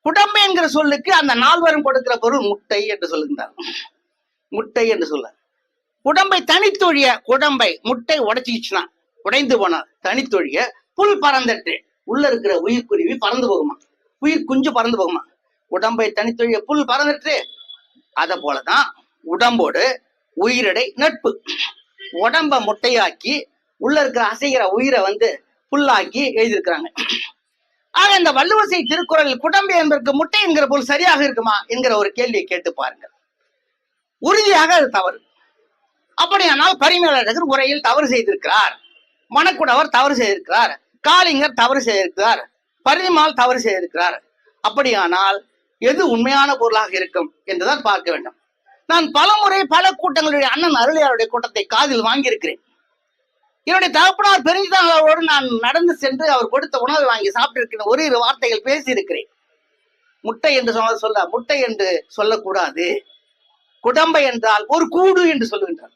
உடம்பு என்கிற சொல்லுக்கு அந்த 4 கொடுக்கிற பொருள் முட்டை என்று சொல்லுகின்றார். முட்டை என்று சொல்ல உடம்பை தனித்தொழிய, உடம்பை முட்டை உடைச்சிச்சுன்னா உடைந்து போனால் தனித்தொழிய புல் பறந்தட்டு, உள்ள இருக்கிற உயிர்க்குருவி பறந்து போகுமா, உயிர் குஞ்சு பறந்து போகுமா. உடம்பை தனித்தொழிய புல் பறந்துட்டு, அத போலதான் உடம்போடு உயிரிடை நட்பு. உடம்ப முட்டையாக்கி உள்ள இருக்கிற அசைகிற உயிரை புல்லாக்கி எழுதியிருக்கிறாங்க. ஆக இந்த வள்ளுவசை திருக்குறள் குடம்பு என்பதற்கு முட்டை என்கிற பொருள் சரியாக இருக்குமா என்கிற ஒரு கேள்வியை கேட்டு பாருங்கள். உறுதியாக அது தவறு. அப்படியானால் பரிமேலழகர் உரையில் தவறு செய்திருக்கிறார், மணக்குடவர் தவறு செய்திருக்கிறார், காளிங்கர் தவறு செய்திருக்கிறார், பரிதிமால் தவறு செய்திருக்கிறார். அப்படியானால் எது உண்மையான பொருளாக இருக்கும் என்றுதான் பார்க்க வேண்டும். நான் பலமுறை பல கூட்டங்களுடைய அண்ணன் அருளியாருடைய கூட்டத்தை காதில் வாங்கியிருக்கிறேன். என்னுடைய தகப்பனார் பெருஞ்சிதானோடு நான் நடந்து சென்று அவர் கொடுத்த உணவை வாங்கி சாப்பிட்டிருக்கிறேன். ஒரு இரு வார்த்தைகள் பேசியிருக்கிறேன். முட்டை என்று சொல்ல முட்டை என்று சொல்லக்கூடாது, குடம்பை என்றால் ஒரு கூடு என்று சொல்லுகின்றார்.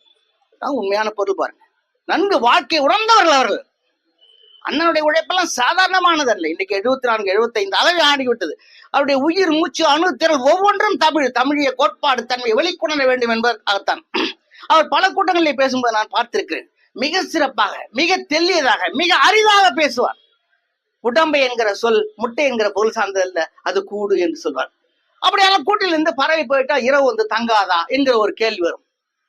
உண்மையான பொருள் பாருங்க. நன்கு வாழ்க்கை உணர்ந்தவர்கள் அவர்கள். அண்ணனுடைய உழைப்பெல்லாம் சாதாரணமானது அல்ல. இன்னைக்கு 74 75 அளவை ஆடிவிட்டது. அவருடைய உயிர் மூச்சு அணு திறல் ஒவ்வொன்றும் தமிழிய கோட்பாடு தன்மை வெளிக்கொணர வேண்டும் என்பதற்காகத்தான். அவர் பல கூட்டங்களில் பேசும்போது நான் பார்த்திருக்கிறேன். மிக சிறப்பாக, மிக தெல்லியதாக, மிக அரிதாக பேசுவார். குடம்பை என்கிற சொல் முட்டை என்கிற பொருள் சார்ந்ததல்ல, அது கூடு என்று சொல்வார். அப்படியான கூட்டில் இருந்து பறவை போயிட்டா இரவு வந்து தங்காதா என்கிற ஒரு கேள்வி வரும்.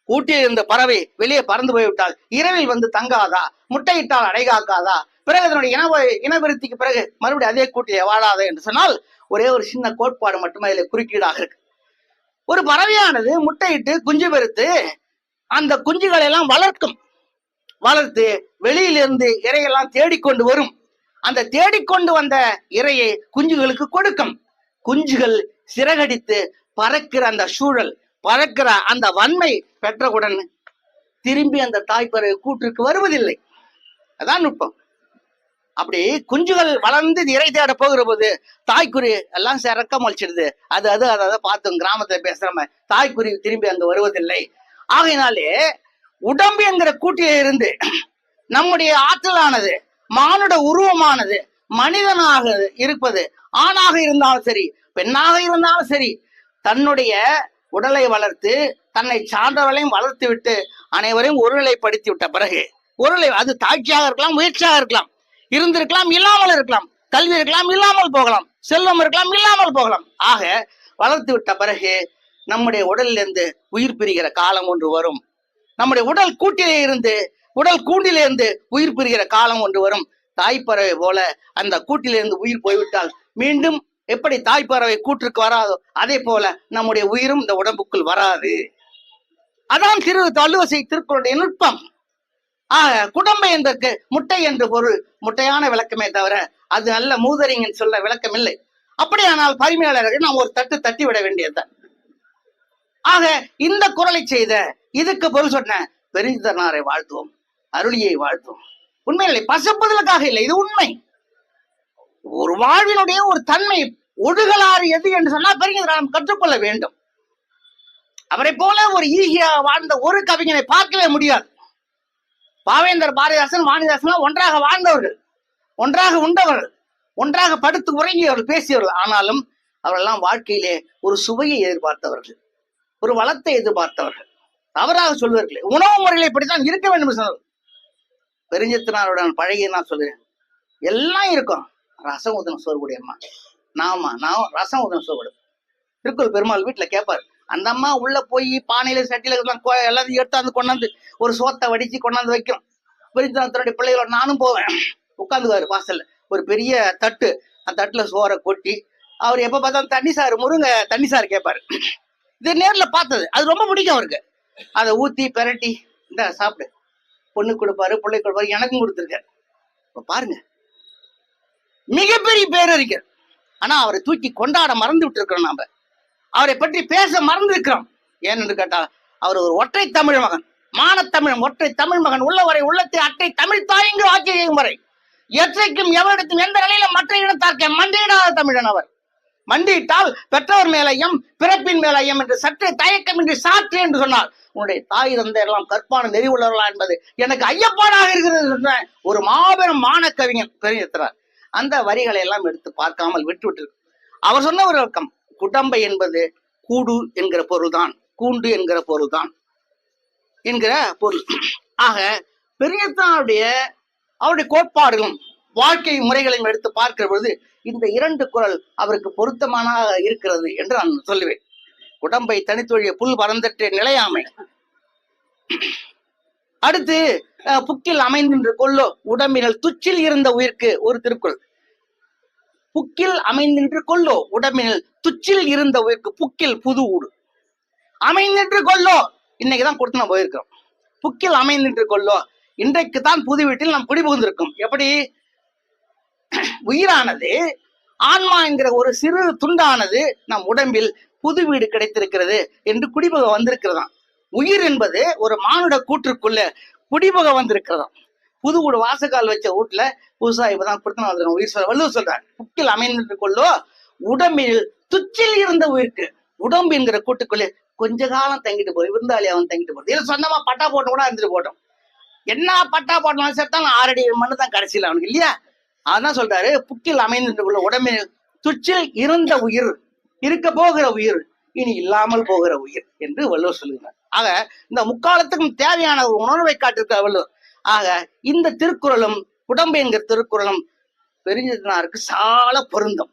கூட்டில் இருந்த பறவை வெளியே பறந்து போய்விட்டால் இரவில் வந்து தங்காதா, முட்டையிட்டால் அடைகாக்காதா, பிறகு அதனுடைய இனவிருத்திக்கு பிறகு மறுபடியும் அதே கூட்டிலே வாழாதா என்று சொன்னால் ஒரே ஒரு சின்ன கோட்பாடு மட்டுமே அதில் குறுக்கீடாக இருக்கு. ஒரு பறவையானது முட்டையிட்டு குஞ்சு பெருத்து அந்த குஞ்சுகளை எல்லாம் வளர்த்து வெளியிலிருந்து இறையெல்லாம் தேடிக்கொண்டு வரும். அந்த தேடிக்கொண்டு வந்த இறையை குஞ்சுகளுக்கு கொடுக்கும். குஞ்சுகள் சிறகடித்து பறக்கிற அந்த சூழல், பறக்கிற அந்த வன்மை பெற்றவுடன் திரும்பி அந்த தாய்ப்பறவை கூட்டிற்கு வருவதில்லை. அதான் நுட்பம். அப்படி குஞ்சுகள் வளர்ந்து இறை தேட போகிற போது தாய்க்குருவி எல்லாம் சிறக்க முளைச்சிடுது. அதை பார்த்தோம் கிராமத்துல பேசுறம, தாய்க்குருவி திரும்பி அங்க வருவதில்லை. ஆகையினாலே உடம்பு என்கிற கூட்டிலே இருந்து நம்முடைய ஆற்றலானது, மானுட உருவமானது, மனிதனாக இருப்பது, ஆணாக இருந்தாலும் சரி பெண்ணாக இருந்தாலும் சரி, தன்னுடைய உடலை வளர்த்து தன்னை சார்ந்தவர்களையும் வளர்த்து விட்டு அனைவரையும் ஒருநிலைப்படுத்தி விட்ட பிறகு அது தாட்சியாக இருக்கலாம், முயற்சியாக இருக்கலாம், இருந்திருக்கலாம், இல்லாமல் இருக்கலாம், கல்வி இருக்கலாம், இல்லாமல் போகலாம், செல்வம் இருக்கலாம், இல்லாமல் போகலாம். ஆக வளர்த்து விட்ட பிறகு நம்முடைய உடலிலிருந்து உயிர் பிரிகிற காலம் ஒன்று வரும். நம்முடைய உடல் கூண்டிலே இருந்து உயிர் பிரிகிற காலம் ஒன்று வரும். தாய்ப்பறவை போல அந்த கூட்டிலிருந்து உயிர் போய்விட்டால் மீண்டும் எப்படி தாய்ப்பறவை கூற்றுக்கு வராதோ அதே போல நம்முடைய உயிரும் இந்த உடம்புக்குள் வராது. அதான் வள்ளுவசை திருக்குறளுடைய நுட்பம். குடம்பை என்பதற்கு முட்டை என்று பொருள் முட்டையான விளக்கமே தவிர அது நல்ல மூதறிஞன் சொல்ல விளக்கம் இல்லை. அப்படியானால் பரிமையாளர்கள் நாம் ஒரு தட்டி விட வேண்டியதுதான். ஆக இந்த குறளை செய்த இதுக்கு பொருள் சொன்ன பெருஞ்சிதனாரை வாழ்த்துவோம், அருளியை வாழ்த்துவோம். உண்மையில்லை, பசப்புதலுக்காக இல்லை, இது உண்மை. ஒரு வாழ்வினுடைய ஒரு தன்மை ஒழுகலாறு எது என்று சொன்னால் பெருஞ்சிதனார் கற்றுக்கொள்ள வேண்டும். அவரை போல ஒரு ஈகியா வாழ்ந்த ஒரு கவிஞனை பார்க்கவே முடியாது. பாவேந்தர், பாரதிதாசன், வாணிதாசன் ஒன்றாக வாழ்ந்தவர்கள், ஒன்றாக உண்டவர்கள், ஒன்றாக படுத்து உறங்கியவர்கள், பேசியவர்கள். ஆனாலும் அவரெல்லாம் வாழ்க்கையிலே ஒரு சுவையை எதிர்பார்த்தவர்கள், ஒரு வளத்தை எதிர்பார்த்தவர்கள். தவறாக சொல்வார்களே, உணவு முறைகளை இப்படித்தான் இருக்க வேண்டும் சொன்னது. பெருஞ்சித்தனாருடன் பழகி நான் சொல்லுறேன், எல்லாம் இருக்கும். ரசம் ஊதன சோறு கூடியம்மா, நான் ரசம் ஊதன சோறு கொடு. திருக்குறள் பெருமாள் வீட்டுல கேட்பாரு. அந்த அம்மா உள்ள போய் பானையில சட்டியில எல்லாத்தையும் எடுத்தாந்து கொண்டாந்து ஒரு சோத்தை வடிச்சு கொண்டாந்து வைக்கும். பெருஞ்சித்தனுடைய பிள்ளைகளோட நானும் போவேன். உட்காந்துவாரு வாசல்ல, ஒரு பெரிய தட்டு, அந்த தட்டுல சோறை கொட்டி அவர் எப்ப பார்த்தாலும் தண்ணி சாறு கேட்பாரு. இது நேர்ல பார்த்தது, அது ரொம்ப பிடிக்கும் அவருக்கு. அதை ஊத்தி பெரட்டி இந்த சாப்பிடு, பொண்ணு கொடுப்பாரு, பிள்ளை கொடுப்பாரு, எனக்கும் கொடுத்துருக்காரு. பாருங்க, மிகப்பெரிய பேரறிஞர். ஆனா அவரை தூக்கி கொண்டாட மறந்து விட்டு இருக்கிறோம். நாம அவரை பற்றி பேச மறந்து இருக்கிறோம். ஏன்னு கேட்டா அவர் ஒரு ஒற்றை தமிழ் மகன், மானத்தமிழன், ஒற்றை தமிழ் மகன். உள்ளவரை உள்ளத்தை அற்றை தமிழ் தாயங்கு ஆட்சி செய்யும் வரை எற்றைக்கும் எவரிடத்தும் எந்த நிலையில மற்ற இனத்தார்க்க மண்டியிடாத தமிழன் அவர். மண்டியிட்டால் பெற்றவர் மேலையும் பிறப்பின் மேலையும் என்று சற்றே தயக்கமின்றி சாற்று என்று சொன்னார். உன்னுடைய தாய் தந்தை எல்லாம் கற்பான நெறி உள்ளவர்களா என்பது எனக்கு ஐயப்பாடாக இருக்கிறது சொன்ன ஒரு மாபெரும் மானக்கவிஞன் பெருஞ்சித்தனார். அந்த வரிகளை எல்லாம் எடுத்து பார்க்காமல் விட்டுவிட்டு அவர் சொன்ன ஒரு விளக்கம், குடம்பை என்பது கூடு என்கிற பொருள்தான், கூண்டு என்கிற பொருள்தான் என்கிற பொருள். ஆக பெருஞ்சித்தனாருடைய அவருடைய கோட்பாடுகளும் வாழ்க்கை முறைகளையும் எடுத்து பார்க்கிற பொழுது இந்த இரண்டு குறள் அவருக்கு பொருத்தமான இருக்கிறது என்று நான் சொல்லுவேன். உடம்பை தனித்தொழிய புல் பறந்தற்ற நிலையாமை. அடுத்து புக்கில் அமைந்தின்று கொள்ளோ உடம்பினல் துச்சில் இருந்த உயிர்க்கு ஒரு திருக்குறள். புக்கில் அமைந்தின்று கொள்ளோ உடம்பினல் துச்சில் இருந்த உயிர்க்கு. புக்கில் புது ஊடு, அமைந்தின்று கொள்ளோ இன்னைக்குதான் கொடுத்து நம்ம போயிருக்கிறோம். புக்கில் அமைந்தின்று கொள்ளோ, இன்றைக்கு தான் புது வீட்டில் நாம் குடிபுகுந்திருக்கும். எப்படி உயிரானது, ஆன்மா என்கிற ஒரு சிறு துண்டானது நம் உடம்பில் புது வீடு கிடைத்திருக்கிறது என்று குடிபுக வந்திருக்கிறதாம். உயிர் என்பது ஒரு மானுட கூற்றுக்குள்ள குடிபுக வந்திருக்கிறதாம். புது வீடு வாசக்கால் வச்ச வீட்டுல புதுசா இப்பதான் கொடுத்தன உயிர் சொல்ற வள்ளுவர் சொல்றார், புக்கில் அமைந்து கொள்ளோ உடம்பில் துச்சில் இருந்த உயிருக்கு. உடம்பு என்கிற கூட்டுக்குள்ளே கொஞ்ச காலம் தங்கிட்டு போய் விருந்தாளி அவன் தங்கிட்டு போறது. இதுல சொந்தமா பட்டா போட்டு கூட இருந்துட்டு போட்டோம். என்ன பட்டா போட்டோம் சேர்த்தாலும் 6 அடி மண்ணு தான் கடைசியில் அவனுக்கு இல்லையா. அதான் சொல்றாரு, புக்கில் அமைந்து கொள்ள உடம்பில் துச்சில் இருந்த உயிர், இருக்க போகிற உயிர், இனி இல்லாமல் போகிற உயிர் என்று வள்ளுவர் சொல்லுகிறார். ஆக இந்த முக்காலத்துக்கும் தேவையான ஒரு உணர்வை காட்டிருக்க வள்ளுவர். ஆக இந்த திருக்குறளும் உடம்பு என்கிற திருக்குறளும் பெருஞ்சித்தனாருக்கு சால பொருந்தும்.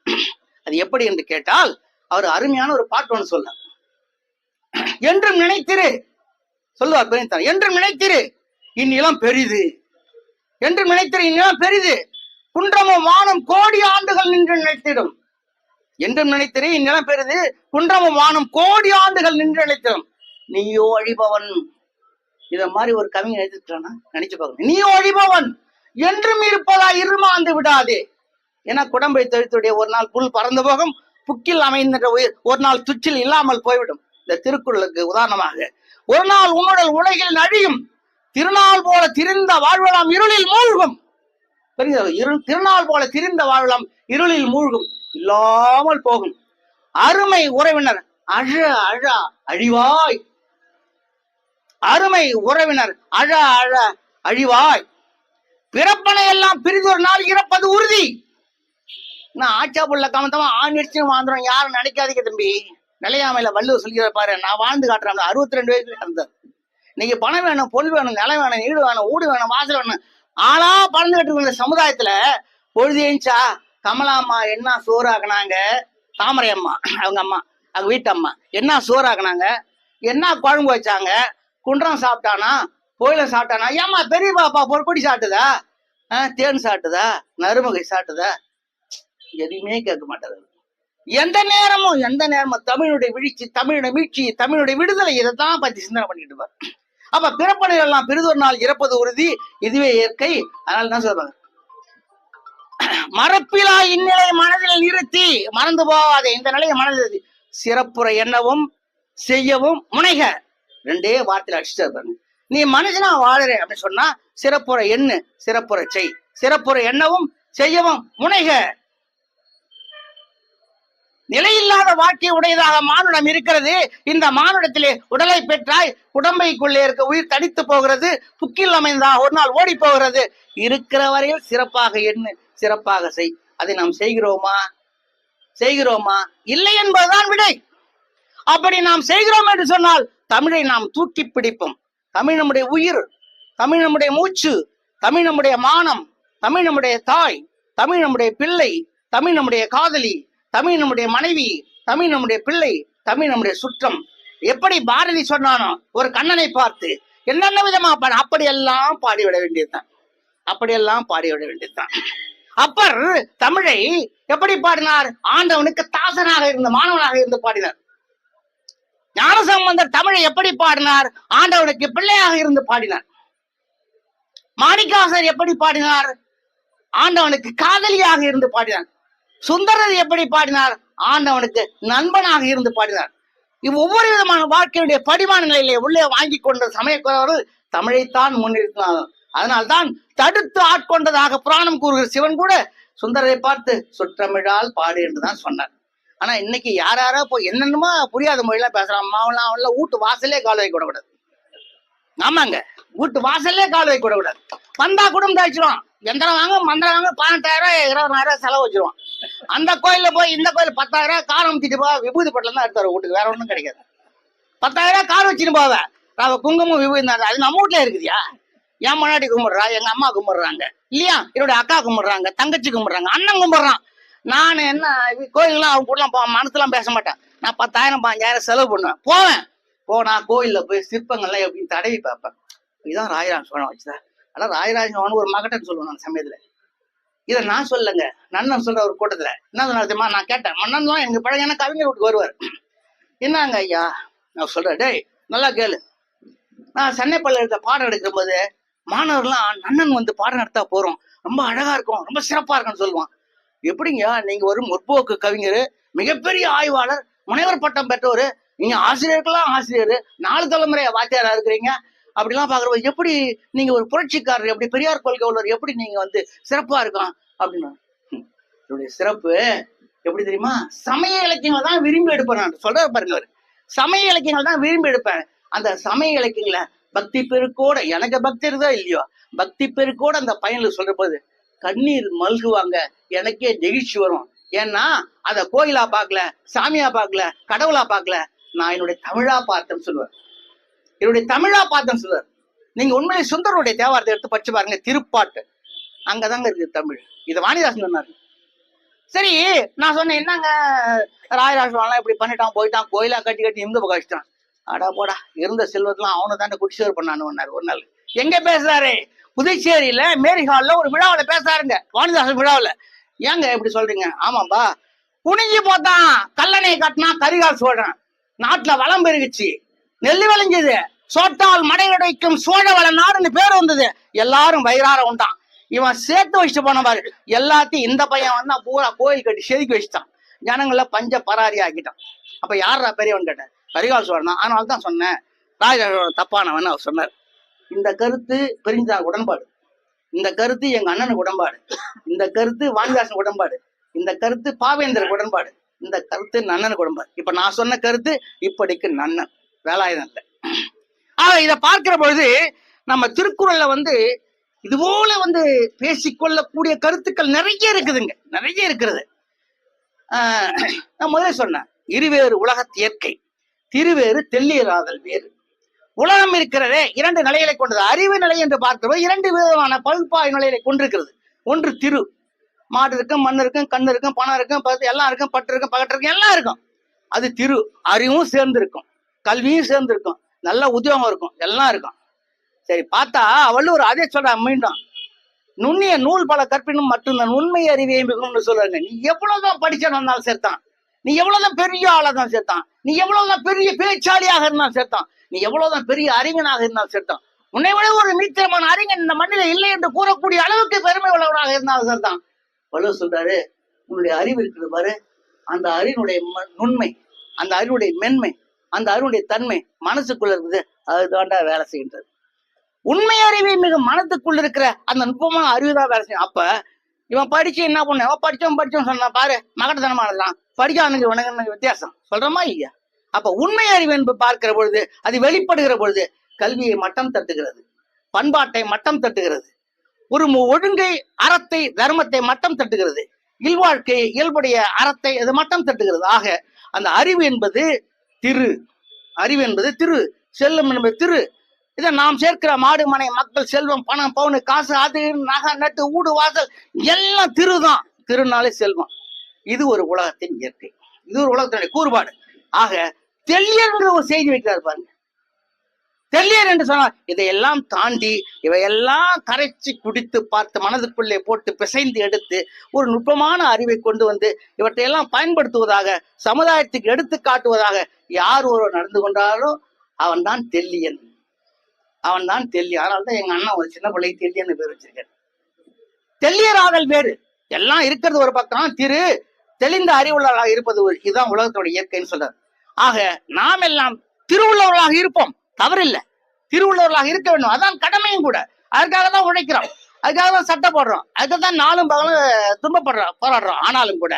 அது எப்படி என்று கேட்டால், அவர் அருமையான ஒரு பாட்டு ஒன்று சொல்றார். என்றும் நினைத்திரு சொல்லுவார் பெருஞ்சித்தனார், என்றும் நினைத்திரு இந்நிலம் பெரிது, என்றும் நினைத்திரு இந்நிலம் பெரிது, குன்றமும் வானம் கோடி ஆண்டுகள் நின்று நினைத்திடும். என்றும் நினைத்திரு இந்நிலம் பெரிது, குன்றமும் வானம் கோடி ஆண்டுகள் நின்று நினைத்திடும். நீயோ அழிபவன். இத மாதிரி ஒரு கவிஞர் எழுதிட்டானா நினைச்சு பார்க்கணும். நீயோ அழிபவன் என்றும் இருப்பதா இருமாந்து விடாதே. ஏன்னா குடம்பை தொழித்துடைய ஒரு நாள் புல் பறந்து போகும், புக்கில் அமைந்த உயிர் ஒரு நாள் துச்சில் இல்லாமல் போய்விடும். இந்த திருக்குறளுக்கு உதாரணமாக, ஒரு நாள் உன்னுடல் உலகில் அழியும், திருநாள் போல திரிந்த வாழ்வலாம் இருளில் மூழ்கும். திருநாள் போல திரிந்த வாழலாம் இருளில் மூழ்கும், இல்லாமல் போகும். அருமை உறவினர் அழ அழ அழிவாய், அருமை உறவினர் அழ அழ அழிவாய், பிறப்பனை எல்லாம் பிரிதொரு நாள் இறப்பது உறுதி. நான் ஆச்சா புள்ள கமந்தமா ஆணிச்சு வாழ்ந்துடும் யாரும் நினைக்காதீங்க தம்பி. நிலையாமையில வள்ளுவர் சொல்லிக்கிற பாரு, நான் வாழ்ந்து காட்டுறேன். 62 வயசுல இருந்தார். இன்னைக்கு பணம் வேணும், பொருள் வேணும், நிலம் வேணும், வீடு வேணும், ஊடு வேணும், வாசல் வேணும், ஆனா பறந்துகிட்டு இருக்க சமுதாயத்துல பொழுதேஞ்சா கமலாம்மா என்ன சோறாக்குனாங்க, தாமரை அம்மா அவங்க அம்மா அவங்க வீட்டு அம்மா என்ன சோறாக்குனாங்க, என்ன குழம்பு வச்சாங்க, குன்றம் சாப்பிட்டானா, கோயில சாப்பிட்டானா, ஏமா பெரிய பாப்பா பொற்கொடி சாப்பிட்டுதா, தேன் சாப்பிட்டுதா, நறுமுகை சாப்பிட்டுதா, எதுவுமே கேட்க மாட்டாரு. எந்த நேரமும் தமிழுடைய வீழ்ச்சி, தமிழுடைய மீட்சி, தமிழுடைய விடுதலை, இதைத்தான் பத்தி சிந்தனை பண்ணிட்டு இருப்பார். அப்ப பிறப்பனை எல்லாம் பெரிதொரு நாள் இறப்பது உறுதி, இதுவே இயற்கை. அதனால தான் சொல்றாங்க, மறப்பிலா இந்நிலை மனதில் நிறுத்தி, மறந்து போகாதே இந்த நிலையை மனதில் சிறப்புற எண்ணவும் செய்யவும் முனைக. 2 வார்த்தையில அடிச்சுட்டு, நீ மனுஷனா வாழற அப்படின்னு சொன்னா சிறப்புற எண்ணு, சிறப்புற செய், சிறப்புற எண்ணவும் செய்யவும் முனைக. நிலையில்லாத வாழ்க்கை உடையதாக மானுடம் இருக்கிறது. இந்த மானுடத்திலே உடலை பெற்றாய், உடம்பைக்குள்ளே இருக்க உயிர் தடித்து போகிறது, புக்கில் அமைந்தா ஒரு நாள் ஓடி போகிறது. இருக்கிற வரையில் சிறப்பாக எண்ணு, சிறப்பாக செய். அதை நாம் செய்கிறோமா இல்லை என்பதுதான் விடை. அப்படி நாம் செய்கிறோம் என்று சொன்னால் தமிழை நாம் தூக்கி பிடிப்போம். தமிழ் நம்முடைய உயிர், தமிழ் நம்முடைய மூச்சு, தமிழ் நம்முடைய மானம், தமிழ் நம்முடைய தாய், தமிழ் நம்முடைய பிள்ளை, தமிழ் நம்முடைய காதலி, தமிழ் நம்முடைய மனைவி, தமிழ் நம்முடைய பிள்ளை, தமிழ் நம்முடைய சுற்றம். எப்படி பாரதி சொன்னானோ, ஒரு கண்ணனை பார்த்து என்னென்ன விதமா அப்படியெல்லாம் பாடிவிட வேண்டியதுதான், அப்படியெல்லாம் பாடிவிட வேண்டியதுதான். அப்பர் தமிழை எப்படி பாடினார்? ஆண்டவனுக்கு தாசனாக இருந்த மாணவனாக இருந்து பாடினார். ஞானசம்பந்தர் தமிழை எப்படி பாடினார்? ஆண்டவனுக்கு பிள்ளையாக இருந்து பாடினார். மாணிக்காசர் எப்படி பாடினார்? ஆண்டவனுக்கு காதலியாக இருந்து பாடினார். சுந்தரர் எப்படி பாடினார்? ஆண்டவனுக்கு நண்பனாக இருந்து பாடினார். ஒவ்வொரு விதமான வாழ்க்கையுடைய படிமானங்களிலே உள்ளே வாங்கி கொண்ட சமயக்குறவர்கள் தமிழைத்தான் முன்னிறுத்தினார். அதனால்தான் தடுத்து ஆட்கொண்டதாக புராணம் கூறுகிற சிவன் கூட சுந்தரரை பார்த்து சுற்றமிழால் பாடு என்றுதான் சொன்னார். ஆனா இன்னைக்கு யாரோ போய் என்னென்னமோ புரியாத மொழியெல்லாம் பேசுறான். அம்மாவெல்லாம் அவெல்லாம் வீட்டு வாசலே கால் வைக்க விடக்கூடாது. ஆமாங்க, வீட்டு வாசல்லே கால் வைக்க விடக்கூடாது. வந்தா குடும்பம் தாய்ச்சிருவான். எந்திரம் வாங்க, மந்திரம் வாங்க, 18,000 20,000 செலவு வச்சிருவான். அந்த கோயில்ல போய் இந்த கோயில் 10,000 கார் அமுத்திட்டு போ, விபூதி பட்டில தான் எடுத்தாரு வீட்டுக்கு, வேற ஒன்றும் கிடைக்காது. 10,000 கார் வச்சுட்டு போவேன். குங்குமம் விபூதி அது நம்ம வீட்டுல இருக்குதுயா. என் முன்னாடி கும்பிடுறா, எங்க அம்மா கும்பிடுறாங்க இல்லையா, என்னுடைய அக்கா கும்பிடுறாங்க, தங்கச்சி கும்பிடுறாங்க, அண்ணன் கும்பிடுறான். நான் என்ன கோயில்லாம் அவங்க கூடலாம் மனசுலாம் பேச மாட்டேன். நான் 10,000 15,000 செலவு பண்ணுவேன். போனா கோயில்ல போய் சிற்பங்கள்லாம் எப்படின்னு தடவி பார்ப்பேன். இதுதான் ராஜராஜ சோழன் வச்சுதான். அதான் ராஜராஜ சோழன் ஒரு மகட்டன் சொல்லுவேன் நான் சமயத்துல. இதை நான் சொல்லங்க, நன்னன் சொல்ற ஒரு கூட்டத்துல என்ன சொன்னா, நான் கேட்டேன். மன்னன் தான் எங்க பழைய கவிஞர் வீட்டுக்கு வருவார். என்னங்க ஐயா நான் சொல்றேன், டேய் நல்லா கேளு. நான் சென்னை பல்கலைக்கழகத்துல பாடம் எடுக்கிற போது மாணவர்லாம் நன்னன் வந்து பாடம் நடத்தா போறோம், ரொம்ப அழகா இருக்கும், ரொம்ப சிறப்பா இருக்குன்னு சொல்லுவான். எப்படிங்க நீங்க ஒரு முற்போக்கு கவிஞர், மிகப்பெரிய ஆய்வாளர், முனைவர் பட்டம் பெற்றவர், நீங்க ஆசிரியருக்கெல்லாம் ஆசிரியர், 4 தலைமுறையா வாத்தியாரா இருக்கிறீங்க. அப்படிலாம் பாக்குறப்ப எப்படி நீங்க ஒரு புரட்சிக்காரர், எப்படி பெரியார் கொள்கை உள்ளவர், எப்படி நீங்க வந்து சிறப்பா இருக்கலாம் அப்படின்னு. என்னுடைய சிறப்பு எப்படி தெரியுமா? சமய இலக்கியங்கள் தான் விரும்பி எடுப்பேன். நான் சொல்ற பாருங்க, அவரு சமய இலக்கியங்கள் தான் விரும்பி எடுப்பேன். அந்த சமய இலக்கியங்களை பக்தி பெருக்கோட, எனக்கு பக்தி இருக்குதோ இல்லையோ, பக்தி பெருக்கோட அந்த பையனுக்கு சொல்ற போது கண்ணீர் மல்குவாங்க. எனக்கே நெகிழ்ச்சி வரும். ஏன்னா அத கோயிலா பார்க்கல, சாமியா பார்க்கல, கடவுளா பார்க்கல, நான் என்னுடைய தமிழா பார்த்தேன்னு சொல்லுவேன். என்னுடைய தமிழா பார்த்தேன்னு சொல்லுவார். நீங்க உண்மையிலே சுந்தரனுடைய தேவாரத்தை எடுத்து படிச்சு பாருங்க, திருப்பாட்டு அங்கதாங்க இருக்கு தமிழ். இதை வாணிதாசன் சொன்னாரு. சரி, நான் சொன்னேன், என்னங்க ராயராஜன் இப்படி பண்ணிட்டான், போயிட்டான், கோயிலா கட்டி கட்டி இந்த பக்கம் வச்சுட்டான். அடா போடா, இருந்த செல்வத்தெல்லாம் அவனை தாண்ட குடிசேர் பண்ணான்னு ஒரு நாள். எங்க பேசுறாரு? புதுச்சேரியில மேரி ஹால்ல ஒரு விழாவில பேசுறாருங்க, வாணிதாசன் விழாவில. ஏங்க இப்படி சொல்றீங்க? ஆமாம்பா, குனிஞ்சு போட்டான், கல்லணை கட்டினா, கரிகால் சோழன், நாட்டுல வளம் பெருகுச்சு, நெல்லு விளைஞ்சது, சோட்டால் மடையடைக்கும் சோழ வள நாடுன்னு பேர் வந்தது, எல்லாரும் வயிறார உண்டான். இவன் சேர்த்து வச்சுட்டு போன பாரு எல்லாத்தையும். இந்த பையன் வந்தா பூரா கோயில் கட்டி செதுக்கி வச்சுட்டான், ஜனங்கள பஞ்ச பராரி ஆக்கிட்டான். அப்ப யாரா பெரியவன் கேட்டேன், கரிகால் சோழன் தான். அதனால தான் சொன்னேன் ராஜராஜன் தப்பானவன் அவர் சொன்னார். இந்த கருத்து பெருஞ்சார் உடன்பாடு, இந்த கருத்து எங்க அண்ணனுக்கு உடன்பாடு, இந்த கருத்து வாணிதாசன் உடன்பாடு, இந்த கருத்து பாவேந்தருக்கு உடன்பாடு, இந்த கருத்து நன்னனுக்கு உடன்பாடு. இப்ப நான் சொன்ன கருத்து இப்படிக்கு நன்னன், வேலாயுதம் இல்லை. இதை பார்க்கிற பொழுது நம்ம திருக்குறள்ல வந்து இது போல வந்து பேசிக்கொள்ளக்கூடிய கருத்துக்கள் நிறைய இருக்குதுங்க, நிறைய இருக்கிறது. நான் முதல்ல சொன்னேன், இருவேறு உலகத்து இயற்கை, திருவேறு தெல்லியராதல் வேறு. உலகம் இருக்கிறதே 2 நிலைகளை கொண்டது. அறிவு நிலை என்று பார்க்கிறது 2 விதமான பகுப்பாய் நிலைகளை கொண்டிருக்கிறது. ஒன்று திரு, மாடு இருக்கும், மண் இருக்கும், கண் இருக்கும், பணம் இருக்கும், எல்லாம் இருக்கும், பட்டு இருக்கும், பகட்டு இருக்கும், எல்லாம் இருக்கும். அது திரு. அறிவும் சேர்ந்து இருக்கும், கல்வியும் சேர்ந்து இருக்கும், நல்ல உத்தியோகம் இருக்கும், எல்லாம் இருக்கும். சரி, பார்த்தா வள்ளுவர் அதே சொல்ற மீண்டும், நுண்ணிய நூல் பல கற்பினும் மட்டும்தான் உண்மை அறிவியை மிகும்னு சொல்றாங்க. நீ எவ்வளவுதான் படிச்சவன் வந்தாலும் சேர்த்தான், நீ எவ்வளவுதான் பெரிய ஆளாதான் சேர்த்தான், நீ எவ்வளவுதான் பெரிய பேச்சாளியாக இருந்தாலும் சேர்த்தான், நீ எவ்வளவுதான் பெரிய அறிஞனாக இருந்தாலும் சேர்த்தான், உன்னை விட ஒரு மீத்திரமான அறிஞன் இந்த மண்ணில இல்லை என்று கூறக்கூடிய அளவுக்கு பெருமை உள்ளவராக இருந்தாலும் சேர்த்தான். வள்ளுவர் சொல்றாரு, உன்னுடைய அறிவு இருக்குது பாரு, அந்த அறிவுடைய நுண்மை, அந்த அறிவுடைய மென்மை, அந்த அறிவுடைய தன்மை மனசுக்குள்ள இருக்குது, அதுதான்டா வேலை செய்கின்றது. உண்மை அறிவை மிக மனத்துக்குள்ள இருக்கிற அந்த நுட்பமான அறிவுதான் வேலை செய்யும். அப்ப இவன் படிச்சு என்ன பண்ண, படிச்சோம் சொன்னா பாரு, மகட்டத்தனமானதான், படிக்கானுக்கு உனக்கு வித்தியாசம் சொல்றமா இல்லையா? அப்ப உண்மை அறிவு என்பது பார்க்கிற பொழுது, அது வெளிப்படுகிற பொழுது கல்வியை மட்டம் தட்டுகிறது, பண்பாட்டை மட்டம் தட்டுகிறது, ஒரு ஒழுங்கை, அறத்தை, தர்மத்தை மட்டம் தட்டுகிறது, இல்வாழ்க்கை, இயல்புடைய அறத்தை அது மட்டம் தட்டுகிறது. ஆக அந்த அறிவு என்பது திரு, அறிவு என்பது திரு, செல்வம் என்பது திரு. இதை நாம் சேர்க்கிற மாடு மனை மக்கள் செல்வம் பணம் பவுனு காசு அது நகை நட்டு ஊடு வாசல் எல்லாம் திருதான். திருநாளே செல்வம். இது ஒரு உலகத்தின் இயற்கை, இது ஒரு உலகத்தினுடைய கூறுபாடு. ஆக தெல்லியர் ஒரு செய்தி வைக்கிறார் பாருங்க. தெல்லியர் என்று சொன்னால் இதையெல்லாம் தாண்டி இவையெல்லாம் கரைச்சி குடித்து பார்த்து மனதுக்குள்ளே போட்டு பிசைந்து எடுத்து ஒரு நுட்பமான அறிவை கொண்டு வந்து இவற்றையெல்லாம் பயன்படுத்துவதாக, சமுதாயத்துக்கு எடுத்து காட்டுவதாக யார் ஒருவர் நடந்து கொண்டாரோ அவன் தான் தெல்லியன், அவன் தான் தெல்லியன். அதனால்தான் எங்க அண்ணன் ஒரு சின்ன பிள்ளைக்கு தெல்லியன்னு பேர் வச்சிருக்காரு. தெல்லியராதல் வேறு, எல்லாம் இருக்கிறது ஒரு பக்கம், திரு தெளிந்த அறிவுள்ளவர்களாக இருப்பது இதுதான் உலகத்தோட இயற்கைன்னு சொல்றாரு. ஆக நாம் எல்லாம் திருவுள்ளவர்களாக இருப்போம், தவறில்லை, திருவுள்ளவர்களாக இருக்க வேண்டும், அதான் கடமையும் கூட. அதுக்காக தான் உழைக்கிறோம், அதுக்காக தான் சட்டை போடுறோம், அதுக்காக தான் நாளும் பகலும் போராடுறோம். ஆனாலும் கூட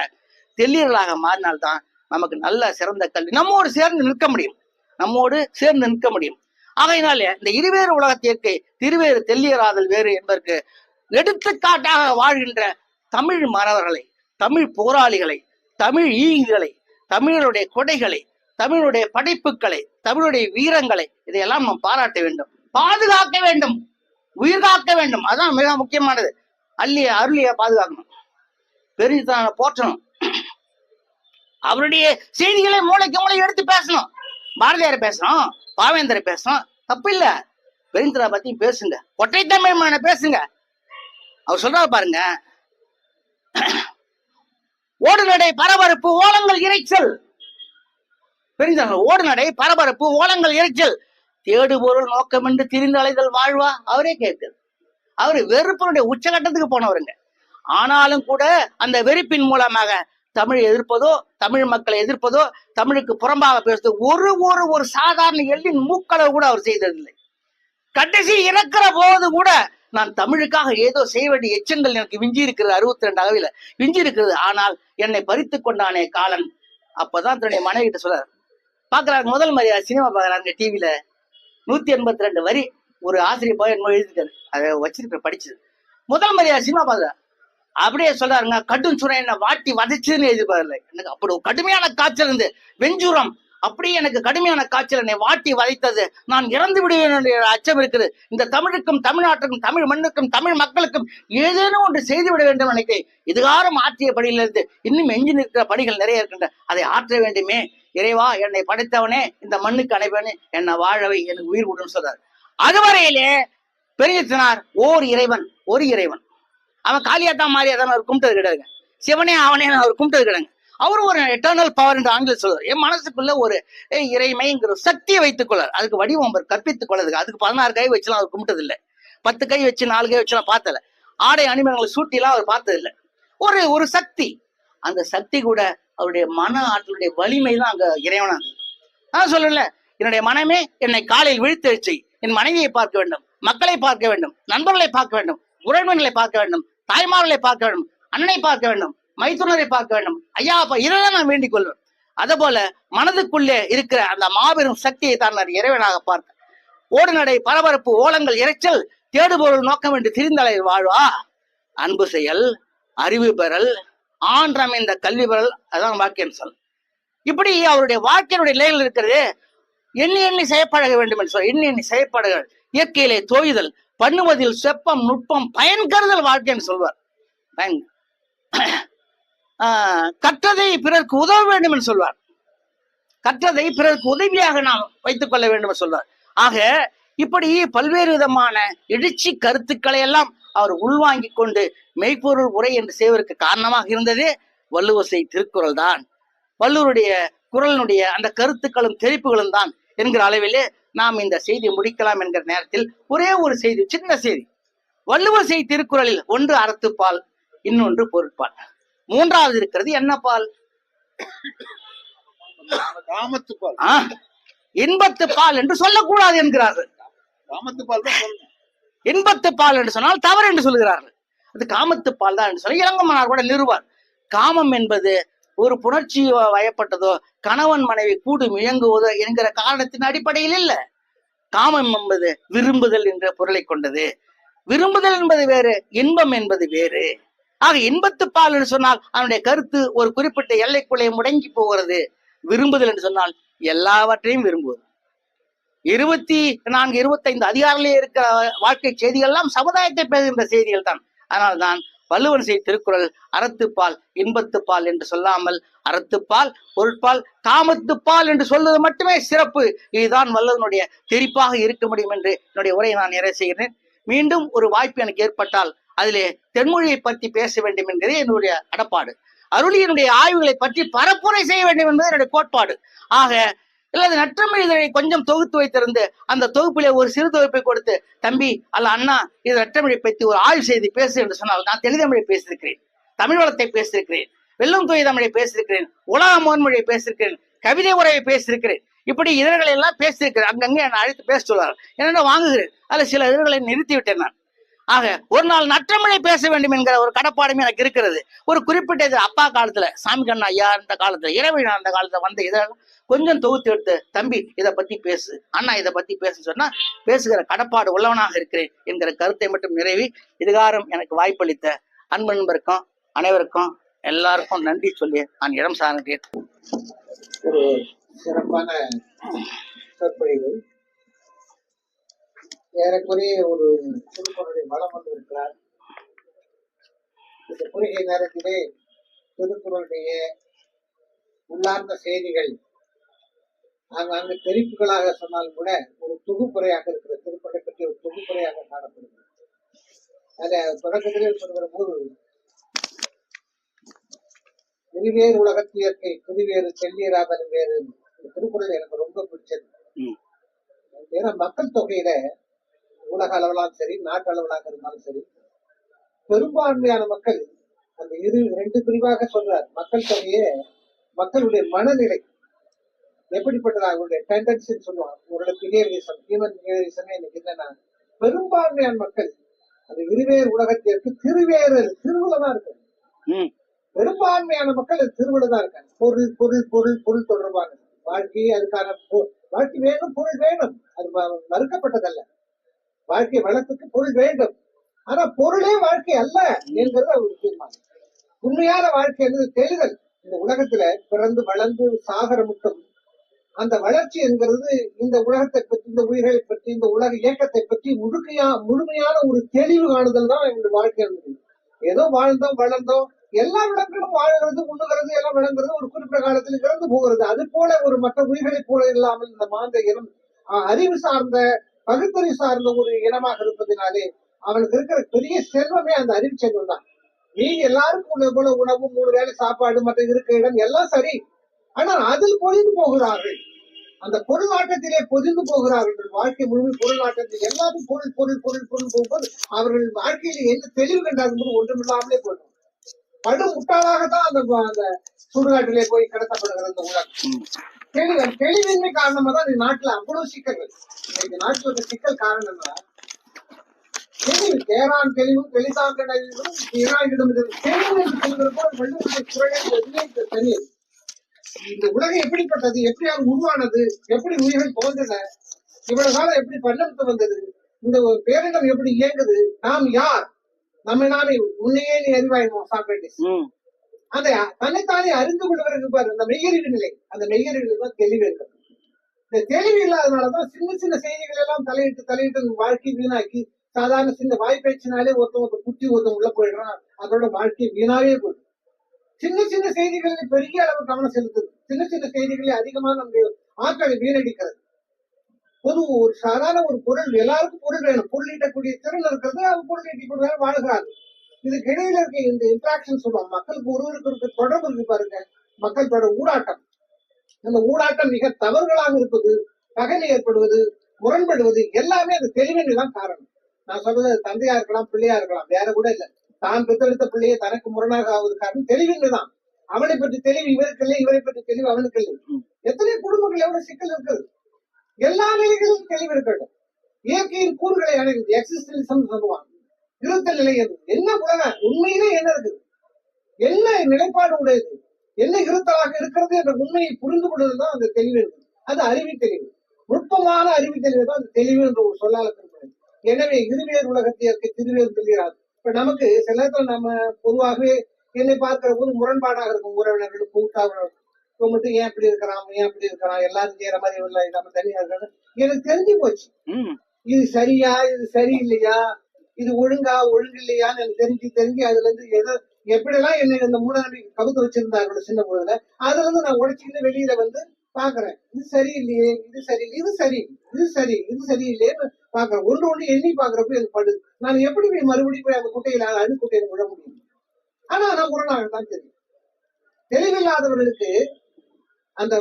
தெல்லியர்களாக மாறினால்தான் நமக்கு நல்ல சிறந்த கல்வி நம்மோடு சேர்ந்து நிற்க முடியும், நம்மோடு சேர்ந்து நிற்க முடியும். ஆகையினாலே இந்த இருவேறு உலகத்தை இயற்கை, திருவேறு தெல்லியராதல் வேறு என்பதற்கு எடுத்துக்காட்டாக வாழ்கின்ற தமிழ் மாணவர்களை, தமிழ் போராளிகளை, தமிழ் ஈகிகளை, தமிழருடைய கொடைகளை, தமிழுடைய படைப்புகளை, தமிழுடைய வீரங்களை இதையெல்லாம் நாம் பாராட்ட வேண்டும், பாதுகாக்க வேண்டும், உயிர் காக்க வேண்டும். அதான் மிக முக்கியமானது. அருளிய பாதுகாக்கணும், பெருஞ்சித்தனை போற்றணும், அவருடைய செய்திகளை மூளைக்கு மூளை எடுத்து பேசணும். பாரதியாரை பேசணும், பாவேந்தரை பேசணும், தப்பு இல்ல. பெருஞ்சித்தனை பத்தி பேசுங்க, ஒற்றை தமிழ் பேசுங்க. அவர் சொல்றாரு பாருங்க, ஓடு நடை பரபரப்பு ஓலங்கள் இறைச்சல். பெருஞ்சித்தன் ஓடு நடை பரபரப்பு ஓலங்கள் இறைச்சல், தேடு பொருள் நோக்கம் என்று திரிந்து அலைதல் வாழ்வா. அவரே கேட்குது. அவரு வெறுப்பினுடைய உச்சகட்டத்துக்கு போனவருங்க. ஆனாலும் கூட அந்த வெறுப்பின் மூலமாக தமிழை எதிர்ப்பதோ, தமிழ் மக்களை எதிர்ப்பதோ, தமிழுக்கு புறம்பாக பேசுவது ஒரு ஒரு ஒரு சாதாரண எள்ளின் மூக்களவு கூட அவர் செய்ததில்லை. கடைசி இறக்குற போது கூட நான் தமிழுக்காக ஏதோ செய்ய வேண்டிய எச்சங்கள் எனக்கு விஞ்சி இருக்கிறது, 62 அகவில விஞ்சி இருக்கிறது. ஆனால் என்னை பறித்து கொண்டானே காலன். அப்பதான் தன்னுடைய மனைவி கிட்ட சொல்றாரு. பாக்குறாரு, முதல் மரியாதை சினிமா பாக்குறாங்க டிவில. 182 வரி ஒரு ஆசிரியர் போய் என்னமோ எழுதிருக்காரு, அதை வச்சிருக்க படிச்சது. முதல் மரியாதை சினிமா பாக்குற அப்படியே சொல்றாருங்க, கடும் சுரை என்ன வாட்டி வதைச்சுன்னு எழுதிப்பாருல. எனக்கு அப்படி ஒரு கடுமையான காய்ச்சல் இருந்து வெஞ்சுரம், அப்படியே எனக்கு கடுமையான காய்ச்சல் என்னை வாட்டி வதைத்தது. நான் இறந்து விடுவேன் அச்சம் இருக்குது. இந்த தமிழுக்கும் தமிழ்நாட்டுக்கும் தமிழ் மண்ணுக்கும் தமிழ் மக்களுக்கும் ஏதேனும் ஒன்று செய்து விட வேண்டும் நினைக்கிறேன். இதுகாரம் ஆற்றிய பணியிலிருந்து இன்னும் எஞ்சி நிற்கிற பணிகள் நிறைய இருக்கின்றன, அதை ஆற்ற வேண்டுமே. இறைவா, என்னை படைத்தவனே, இந்த மண்ணுக்கு அனைவனே, என்னை வாழவை, எனக்கு உயிர் கொடுன்னு சொல்றாரு. அதுவரையிலே பெரியத்தினார் ஓர் இறைவன், ஒரு இறைவன். அவன் காளியாத்தான் மாறியாதான் அவர் கும்பிட்டது கிடையாதுங்க. சிவனே அவனே அவர் கும்பிட்டது கிடையாது. அவரு ஒரு எட்டர்னல் பவர் என்று ஆங்கிலம் சொல்றாரு. என் மனசுக்குள்ள ஒரு இறைமைங்கிற சக்தியை வைத்துக் கொள்ளார். அதுக்கு வடிவம் அவர் கற்பித்துக் கொள்ளதுக்கு. அதுக்கு 16 கை வச்சுலாம் அவர் கும்பிட்டது இல்லை. 10 கை வச்சு 4 கை வச்சுலாம் பார்த்தல. ஆடை அணிமங்களை சூட்டிலாம் அவர் பார்த்தது இல்லை. ஒரு ஒரு சக்தி, அந்த சக்தி கூட அவருடைய மன ஆற்றலுடைய வலிமை தான் அங்க இறைவனாக. நான் சொல்லல, என்னுடைய மனமே என்னை காலையில் விழித்தெழுச்சி, என் மனைவியை பார்க்க வேண்டும், மக்களை பார்க்க வேண்டும், நண்பர்களை பார்க்க வேண்டும், உறவினர்களை பார்க்க வேண்டும், தாய்மார்களை பார்க்க வேண்டும், அண்ணனை பார்க்க வேண்டும், மைத்துனரை பார்க்க வேண்டும். ஐயா அப்ப இதெல்லாம் நான் வேண்டிக் கொள்வேன். அதே போல மனதுக்குள்ளே இருக்கிற அந்த மாபெரும் சக்தியை தான் நான் இறைவனாக பார்த்தேன். ஓடுநடை பரபரப்பு ஓலங்கள் இறைச்சல் தேடுபொருள் நோக்கம் என்று திரிந்தலை வாழ்வா, அன்பு செயல் அறிவு பெறல் ஆன்றம் இந்த கல்வி பெறல், அதான் வாக்கியம் சொல். இப்படி அவருடைய வாழ்க்கையினுடைய நிலையில் இருக்கிறது. எண்ணி எண்ணி செயற்பழக வேண்டும் என்று சொல். எண்ணி எண்ணி செயற்படுகள், இயற்கையிலே தோய்தல், பண்ணுவதில் செப்பம் நுட்பம் பயன் கருதல் வாழ்க்கைன்னு சொல்வார். கற்றதை பிறருக்கு உதவ வேண்டும் என்று சொல்வார். கற்றதை பிறருக்கு உதவியாக நாம் வைத்துக் கொள்ள வேண்டும் என்று சொல்வார். ஆக இப்படி பல்வேறு விதமான எழுச்சி கருத்துக்களை எல்லாம் அவர் உள்வாங்கிக் கொண்டு மெய்ப்பொருள் உரை என்று செய்வதற்கு காரணமாக இருந்தது வள்ளுவசை திருக்குறள் தான். வள்ளுவருடைய குரலினுடைய அந்த கருத்துக்களும் தெரிப்புகளும் தான் என்கிற அளவிலே நாம் இந்த செய்தி முடிக்கலாம் என்கிற நேரத்தில் ஒரே ஒரு செய்தி, சின்ன செய்தி. வள்ளுவர் செய் திருக்குறளில் ஒன்று அறத்துப்பால், இன்னொன்று பொருட்பால், மூன்றாவது இருக்கிறது என்ன பால்? இன்பத்து பால் என்று சொல்லக்கூடாது என்கிறார்கள். இன்பத்து பால் என்று சொன்னால் தவறு என்று சொல்கிறார்கள். அது காமத்து பால் தான் என்று சொல்லி இளங்கமனார் கூட நிறுவார். காமம் என்பது ஒரு புணர்ச்சி வயப்பட்டதோ, கணவன் மனைவி கூடு இயங்குவதோ என்கிற காரணத்தின் அடிப்படையில் இல்ல. காமம் என்பது விரும்புதல் என்ற பொருளை கொண்டது. விரும்புதல் என்பது வேறு, இன்பம் என்பது வேறு. ஆக இன்பத்து பால் என்று சொன்னால் அவனுடைய கருத்து ஒரு குறிப்பிட்ட எல்லைக்குள்ளே முடங்கி போகிறது. விரும்புதல் என்று சொன்னால் எல்லாவற்றையும் விரும்புவது. 24, 25 அதிகாரிலே இருக்கிற வாழ்க்கை செய்திகள் எல்லாம் சமுதாயத்தை பேசுகின்ற செய்திகள் தான். அதனால்தான் வள்ளுவன் செய் திருக்குறள் அறத்துப்பால் இன்பத்துப்பால் என்று சொல்லாமல் அறத்துப்பால் பொருட்பால் காமத்துப்பால் என்று சொல்வது மட்டுமே சிறப்பு. இதுதான் வள்ளுவனுடைய தெரிப்பாக இருக்க முடியும் என்று என்னுடைய உரையை நான் நிறைவு செய்கிறேன். மீண்டும் ஒரு வாய்ப்பு எனக்கு ஏற்பட்டால் அதிலே தென்மொழியை பற்றி பேச வேண்டும் என்கிறதே என்னுடைய அடப்பாடு. அருளியனுடைய ஆய்வுகளை பற்றி பரப்புரை செய்ய வேண்டும் என்பது என்னுடைய கோட்பாடு. ஆக இல்லது நற்றமிழ் இதழை கொஞ்சம் தொகுத்து வைத்திருந்து அந்த தொகுப்பிலே ஒரு சிறு தொகுப்பை கொடுத்து, தம்பி அல்ல அண்ணா, இது நற்றமிழை பற்றி ஒரு ஆய்வு செய்து பேசு என்று சொன்னால், நான் தெளிதமிழை பேசியிருக்கிறேன், தமிழ் வளத்தை பேசியிருக்கிறேன், வெல்லும் தூய தமிழை பேசியிருக்கிறேன், உலக மோன்மொழியை பேசியிருக்கிறேன், கவிதை உரையை பேசியிருக்கிறேன், இப்படி இதழ்களை எல்லாம் பேசியிருக்கிறேன். அங்கங்கே என்னை அழைத்து பேச சொல்வார். என்னென்ன வாங்குகிறேன், அதில் சில இதழ்களை நிறுத்திவிட்டேன் நான். ஆக ஒரு நாள் நற்றமிழை பேச வேண்டும் என்கிற ஒரு கடப்பாடுமே எனக்கு இருக்கிறது. ஒரு குறிப்பிட்ட அப்பா காலத்துல, சாமி கண்ணா ஐயா அந்த காலத்துல, இளவழி அந்த காலத்துல வந்த இதெல்லாம் கொஞ்சம் தொகுத்து எடுத்து, தம்பி இதை பத்தி பேசு, அண்ணா இதை பத்தி பேசுன்னு சொன்னா பேசுகிற கடப்பாடு உள்ளவனாக இருக்கிறேன் என்கிற கருத்தை மட்டும் நிறைவி இதுகாரம் எனக்கு வாய்ப்பளித்த அன்பு நண்பருக்கும் அனைவருக்கும் எல்லாருக்கும் நன்றி சொல்லி நான் இடம் சார்ந்தேன். ஒரு சிறப்பான சொற்பொழிவு. ஏறக்குறைய ஒரு திருக்குறளுடைய வளம் வந்து இருக்கிறார். இந்த குறுகிய நேரத்திலே திருக்குறளுடைய உள்ளார்ந்த செய்திகள் அங்கு தெரிப்புகளாக சொன்னாலும் கூட ஒரு தொகுப்புரையாக இருக்கிற திருக்குறளை பற்றி ஒரு தொகுப்புரையாக காணப்படுகிறது. அத தொடக்கத்திலே சொல்கிற போது, திருவேறு உலகத்து இயற்கை திருவேறு செல்லியராதன் வேறு, இந்த திருக்குறள் எனக்கு ரொம்ப பிடிச்சது. ஏன்னா மக்கள் தொகையில உலக அளவிலாலும் சரி நாட்டு அளவிலாக இருந்தாலும் சரி பெரும்பான்மையான மக்கள் அந்த ரெண்டு பிரிவாக சொல்றார். மக்கள் தொகையே மக்களுடைய மனநிலை எப்படிப்பட்டதா அவருடைய டெண்டன்சின்னு சொல்லுவாங்க. அவரோட பிஹேவியரிசம், ஹியூமன் பிஹேவியரிசமே இன்னைக்கு என்னன்னா, பெரும்பான்மையான மக்கள் அந்த இருவேறு உலகத்திற்கு திருவுல தான் இருக்கு. பெரும்பான்மையான மக்கள் அது திருவுல தான் இருக்காங்க. பொருள் பொருள் பொருள் பொருள் தொடர்பான வாழ்க்கை, அதுக்கான வாழ்க்கை வேணும், பொருள் வேணும், அது மறுக்கப்பட்டதல்ல. வாழ்க்கை வளத்துக்கு பொருள் வேண்டும், ஆனா பொருளே வாழ்க்கை அல்ல என்கிறது அவர் தீர்மானம். உண்மையான வாழ்க்கை என்பது தெளிதல். இந்த உலகத்துல பிறந்து வளர்ந்து சாகர முட்டும் அந்த வளர்ச்சி என்கிறது இந்த உலகத்தை பற்றி, இந்த உயிர்களை பற்றி, இந்த உலக இயக்கத்தை பற்றி முழுமையான ஒரு தெளிவு காணுதல் தான் என்னுடைய வாழ்க்கை இருந்தது. ஏதோ வாழ்ந்தோம் வளர்ந்தோம், எல்லா விலங்குகளும் வாழ்கிறது, உண்ணுகிறது, எல்லாம் விளங்குறது, ஒரு குறிப்பிட்ட காலத்தில் இறந்து போகிறது. அது போல ஒரு மற்ற உயிர்களை போல இல்லாமல் இந்த மாந்த இனம் அறிவு சார்ந்த பகுத்தறிவு சார்ந்த ஒரு இனமாக இருப்பதினாலே அவனுக்கு இருக்கிற பெரிய செல்வமே அந்த அறிவு செல்வம் தான். நீங்க எல்லாருக்கும் உள்ள போல உணவு, 3 வேளை சாப்பாடு, மற்ற இருக்க இடம் எல்லாம் சரி, ஆனால் அதில் பொழிந்து போகிறார்கள். அந்த பொருளாட்டத்திலே பொதிந்து போகிறார்கள். வாழ்க்கை முழுமை பொருளாட்டத்தில் எல்லாரும் பொருள் பொருள் பொருள் பொருள் போகும்போது அவர்கள் வாழ்க்கையில என்ன தெளிவு கண்டாகும்போது ஒன்றுமில்லாமலே போயிடும். படும் முட்டாளாகத்தான் அந்த சுடுகாட்டிலே போய் கடத்தப்படுகிற இந்த உலகம். தெளிவின்மை காரணமா தான் இந்த நாட்டுல அவ்வளவு சிக்கல்கள். இந்த நாட்டுல இருக்க சிக்கல் காரணம் என்ன? தெளிவு, தேரான் தெளிவும் தெளிதான் தெளிவும் தெளிவு என்று சொல்கிறப்போ வள்ளுவருடைய குறையாக தனியது. இந்த உலகம் எப்படிப்பட்டது, எப்படி அது உருவானது, எப்படி உயிர்கள் தோன்றன, இவ்வளவு காலம் எப்படி பன்னெடுத்து வந்தது, இந்த பேரிடம் எப்படி இயங்குது, நாம் யார், நம்ம நாமே உன்னையே நீ அறிவாயுமோ சாக்ரட்டிஸ். அந்த தன்னைத்தானே அறிந்து கொள்வதற்கு பாரு அந்த மெய்யறிவு நிலை, அந்த மெய்யறிவு தான் தெளிவு இருக்கிறது. இந்த தெளிவு இல்லாதனாலதான் சின்ன சின்ன செய்திகள் எல்லாம் தலையிட்டு வாழ்க்கை வீணாக்கி, சாதாரண சின்ன வாய்ப்பேச்சினாலே ஒருத்தவங்க குத்தி ஒருத்தவங்க உள்ள போயிடுறான், அதோட வாழ்க்கை வீணாவே போயிடும். சின்ன சின்ன செய்திகளில் பெரிய அளவு கவனம் செலுத்துது, சின்ன சின்ன செய்திகளில் அதிகமாக நம்முடைய ஆட்களை வீணடிக்கிறது. ஒரு சாதாரண ஒரு பொருள், எல்லாருக்கும் பொருள் வேணும், பொருள் ஈட்டக்கூடிய திறன் இருக்கிறது, அது பொருள் ஈட்டி வாழ்கிறார்கள். இதுக்கு இடையில இருக்க இந்த இன்ட்ராக்ஷன் சொல்லுவாங்க, மக்களுக்கு ஒருவருக்கு தொடர்பு இருக்கு பாருங்க, மக்கள் தொடர் ஊடாட்டம். அந்த ஊடாட்டம் மிக தவறுகளாக இருப்பது, பகைமை ஏற்படுவது, முரண்படுவது எல்லாமே அந்த தெளிவின்மை தான் காரணம். நான் சொல்றது தந்தையா இருக்கலாம், பிள்ளையா இருக்கலாம், வேற கூட இல்லை. தான் பெற்றெடுத்த பிள்ளையை தனக்கு முரணாக ஆவது காரணம் தெளிவின்மை தான். அவனை பற்றி தெளிவு இவருக்கு இல்லை, இவரை பற்றி தெளிவு அவனுக்கு இல்லை. எத்தனை குடும்பங்கள் எவ்வளவு சிக்கல் இருக்கிறது. எல்லா நிலைகளிலும் தெளிவு இருக்கட்டும். இயற்கையின் கூறுகளை அடைவது எக்ஸிஸ்டன்ஸ் சொல்லுவாங்க. இருத்தல் நிலை என்ன உலகம் உண்மையிலே என்ன இருக்குது, என்ன நிலைப்பாடு உடையது, என்ன இருத்தலாக இருக்கிறது என்ற உண்மையை புரிந்து கொள்வதுதான் அந்த தெளிவு. அது அறிவு தெளிவு, நுட்பமான அறிவு தெளிவு தான் அந்த தெளிவு என்ற ஒரு சொல்லால குறிப்பிடுது. எனவே இருவேறு உலகத்திற்கு திருவேறு சொல்கிறார். இப்ப நமக்கு சில நேரத்தில் நம்ம பொதுவாகவே என்னை பார்க்கிற போது முரண்பாடாக இருக்கும். உறவினர்கள் கூட்டாளர்கள் இவங்க மட்டும் ஏன் இப்படி இருக்கிறான், எல்லாரும் செய்யற மாதிரி இல்லை, நம்ம தனியா இருக்காங்க. எனக்கு தெரிஞ்சு போச்சு, இது சரியா, இது சரியில்லையா, இது ஒழுங்கு இல்லையான்னு எனக்கு தெரிஞ்சு அதுல இருந்து எதோ எப்படியெல்லாம் என்னை இந்த மூடநம்பிக்கை கவுத்து வச்சிருந்தார்கள் சின்ன பொழுதுல, அதுல இருந்து நான் உடைச்சிக்கிட்டு வெளியில வந்து பாக்குறேன். இது சரியில்லையே, இது சரியில்லை, இது சரியில்லையேன்னு பாக்குறேன். ஒன்று எண்ணி பாக்குறப்ப எனக்கு படுது. நான் எப்படி மறுபடியும் போய் அந்த குட்டையில அணுக்குட்டையில விட முடியும்? ஆனா நான் முரணாகத்தான் தெரியும். தெளிவில்லாதவர்களுக்கு அந்த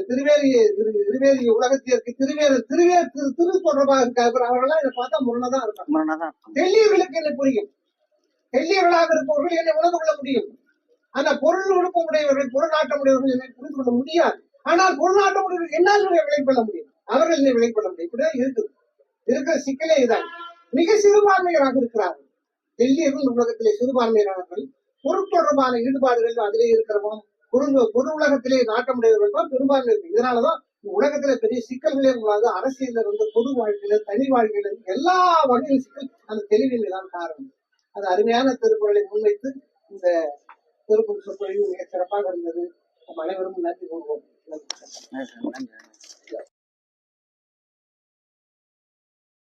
திருவேறு உலகத்திற்கு திரு தொடர்பாக இருக்காரு. அவர்களெல்லாம் என்னை பார்த்தா முரணதான் இருக்காங்க. தெளியவர்களுக்கு என்ன புரியும்? தெளியவர்களாக இருப்பவர்கள் என்னை உணர்ந்து கொள்ள முடியும். ஆனா பொருள் விருப்பம் உடையவர்கள், பொருளாட்டம் உடையவர்கள் என்னை புரிந்து கொள்ள முடியாது. ஆனால் பொருளாட்டம் உடையவர்கள் என்னால் விலை கொள்ள முடியும், அவர்கள் என்னை விலை கொள்ள முடியும். இப்படிதான் இருக்குது. இருக்கிற சிக்கலே இதான். மிக சிறுபான்மையராக இருக்கிறார்கள் தெளியவர்கள். உலகத்திலே சிறுபான்மையரானவர்கள் பொருட்தொடர்பான ஈடுபாடுகள் அதிலே இருக்கிறவங்க பொது உலகத்திலே நாட்டமுடையவர்கள் தான் பெரும்பான்மை இருக்கு. இதனாலதான் உலகத்துல பெரிய சிக்கல்களே உங்களாது. அரசியல இருந்து பொது வாழ்க்கையில, தனி வாழ்க்கையில இருந்து எல்லா வகையிலும் சிக்கல் அந்த தெளிவின்மை தான் காரணம். அது அருமையான திருக்குறளை முன்வைத்து இந்த திருக்குறள் சொற்பொழிவு மிக சிறப்பாக இருந்தது. நம்ம அனைவரும் நன்றி கூறுவோம்.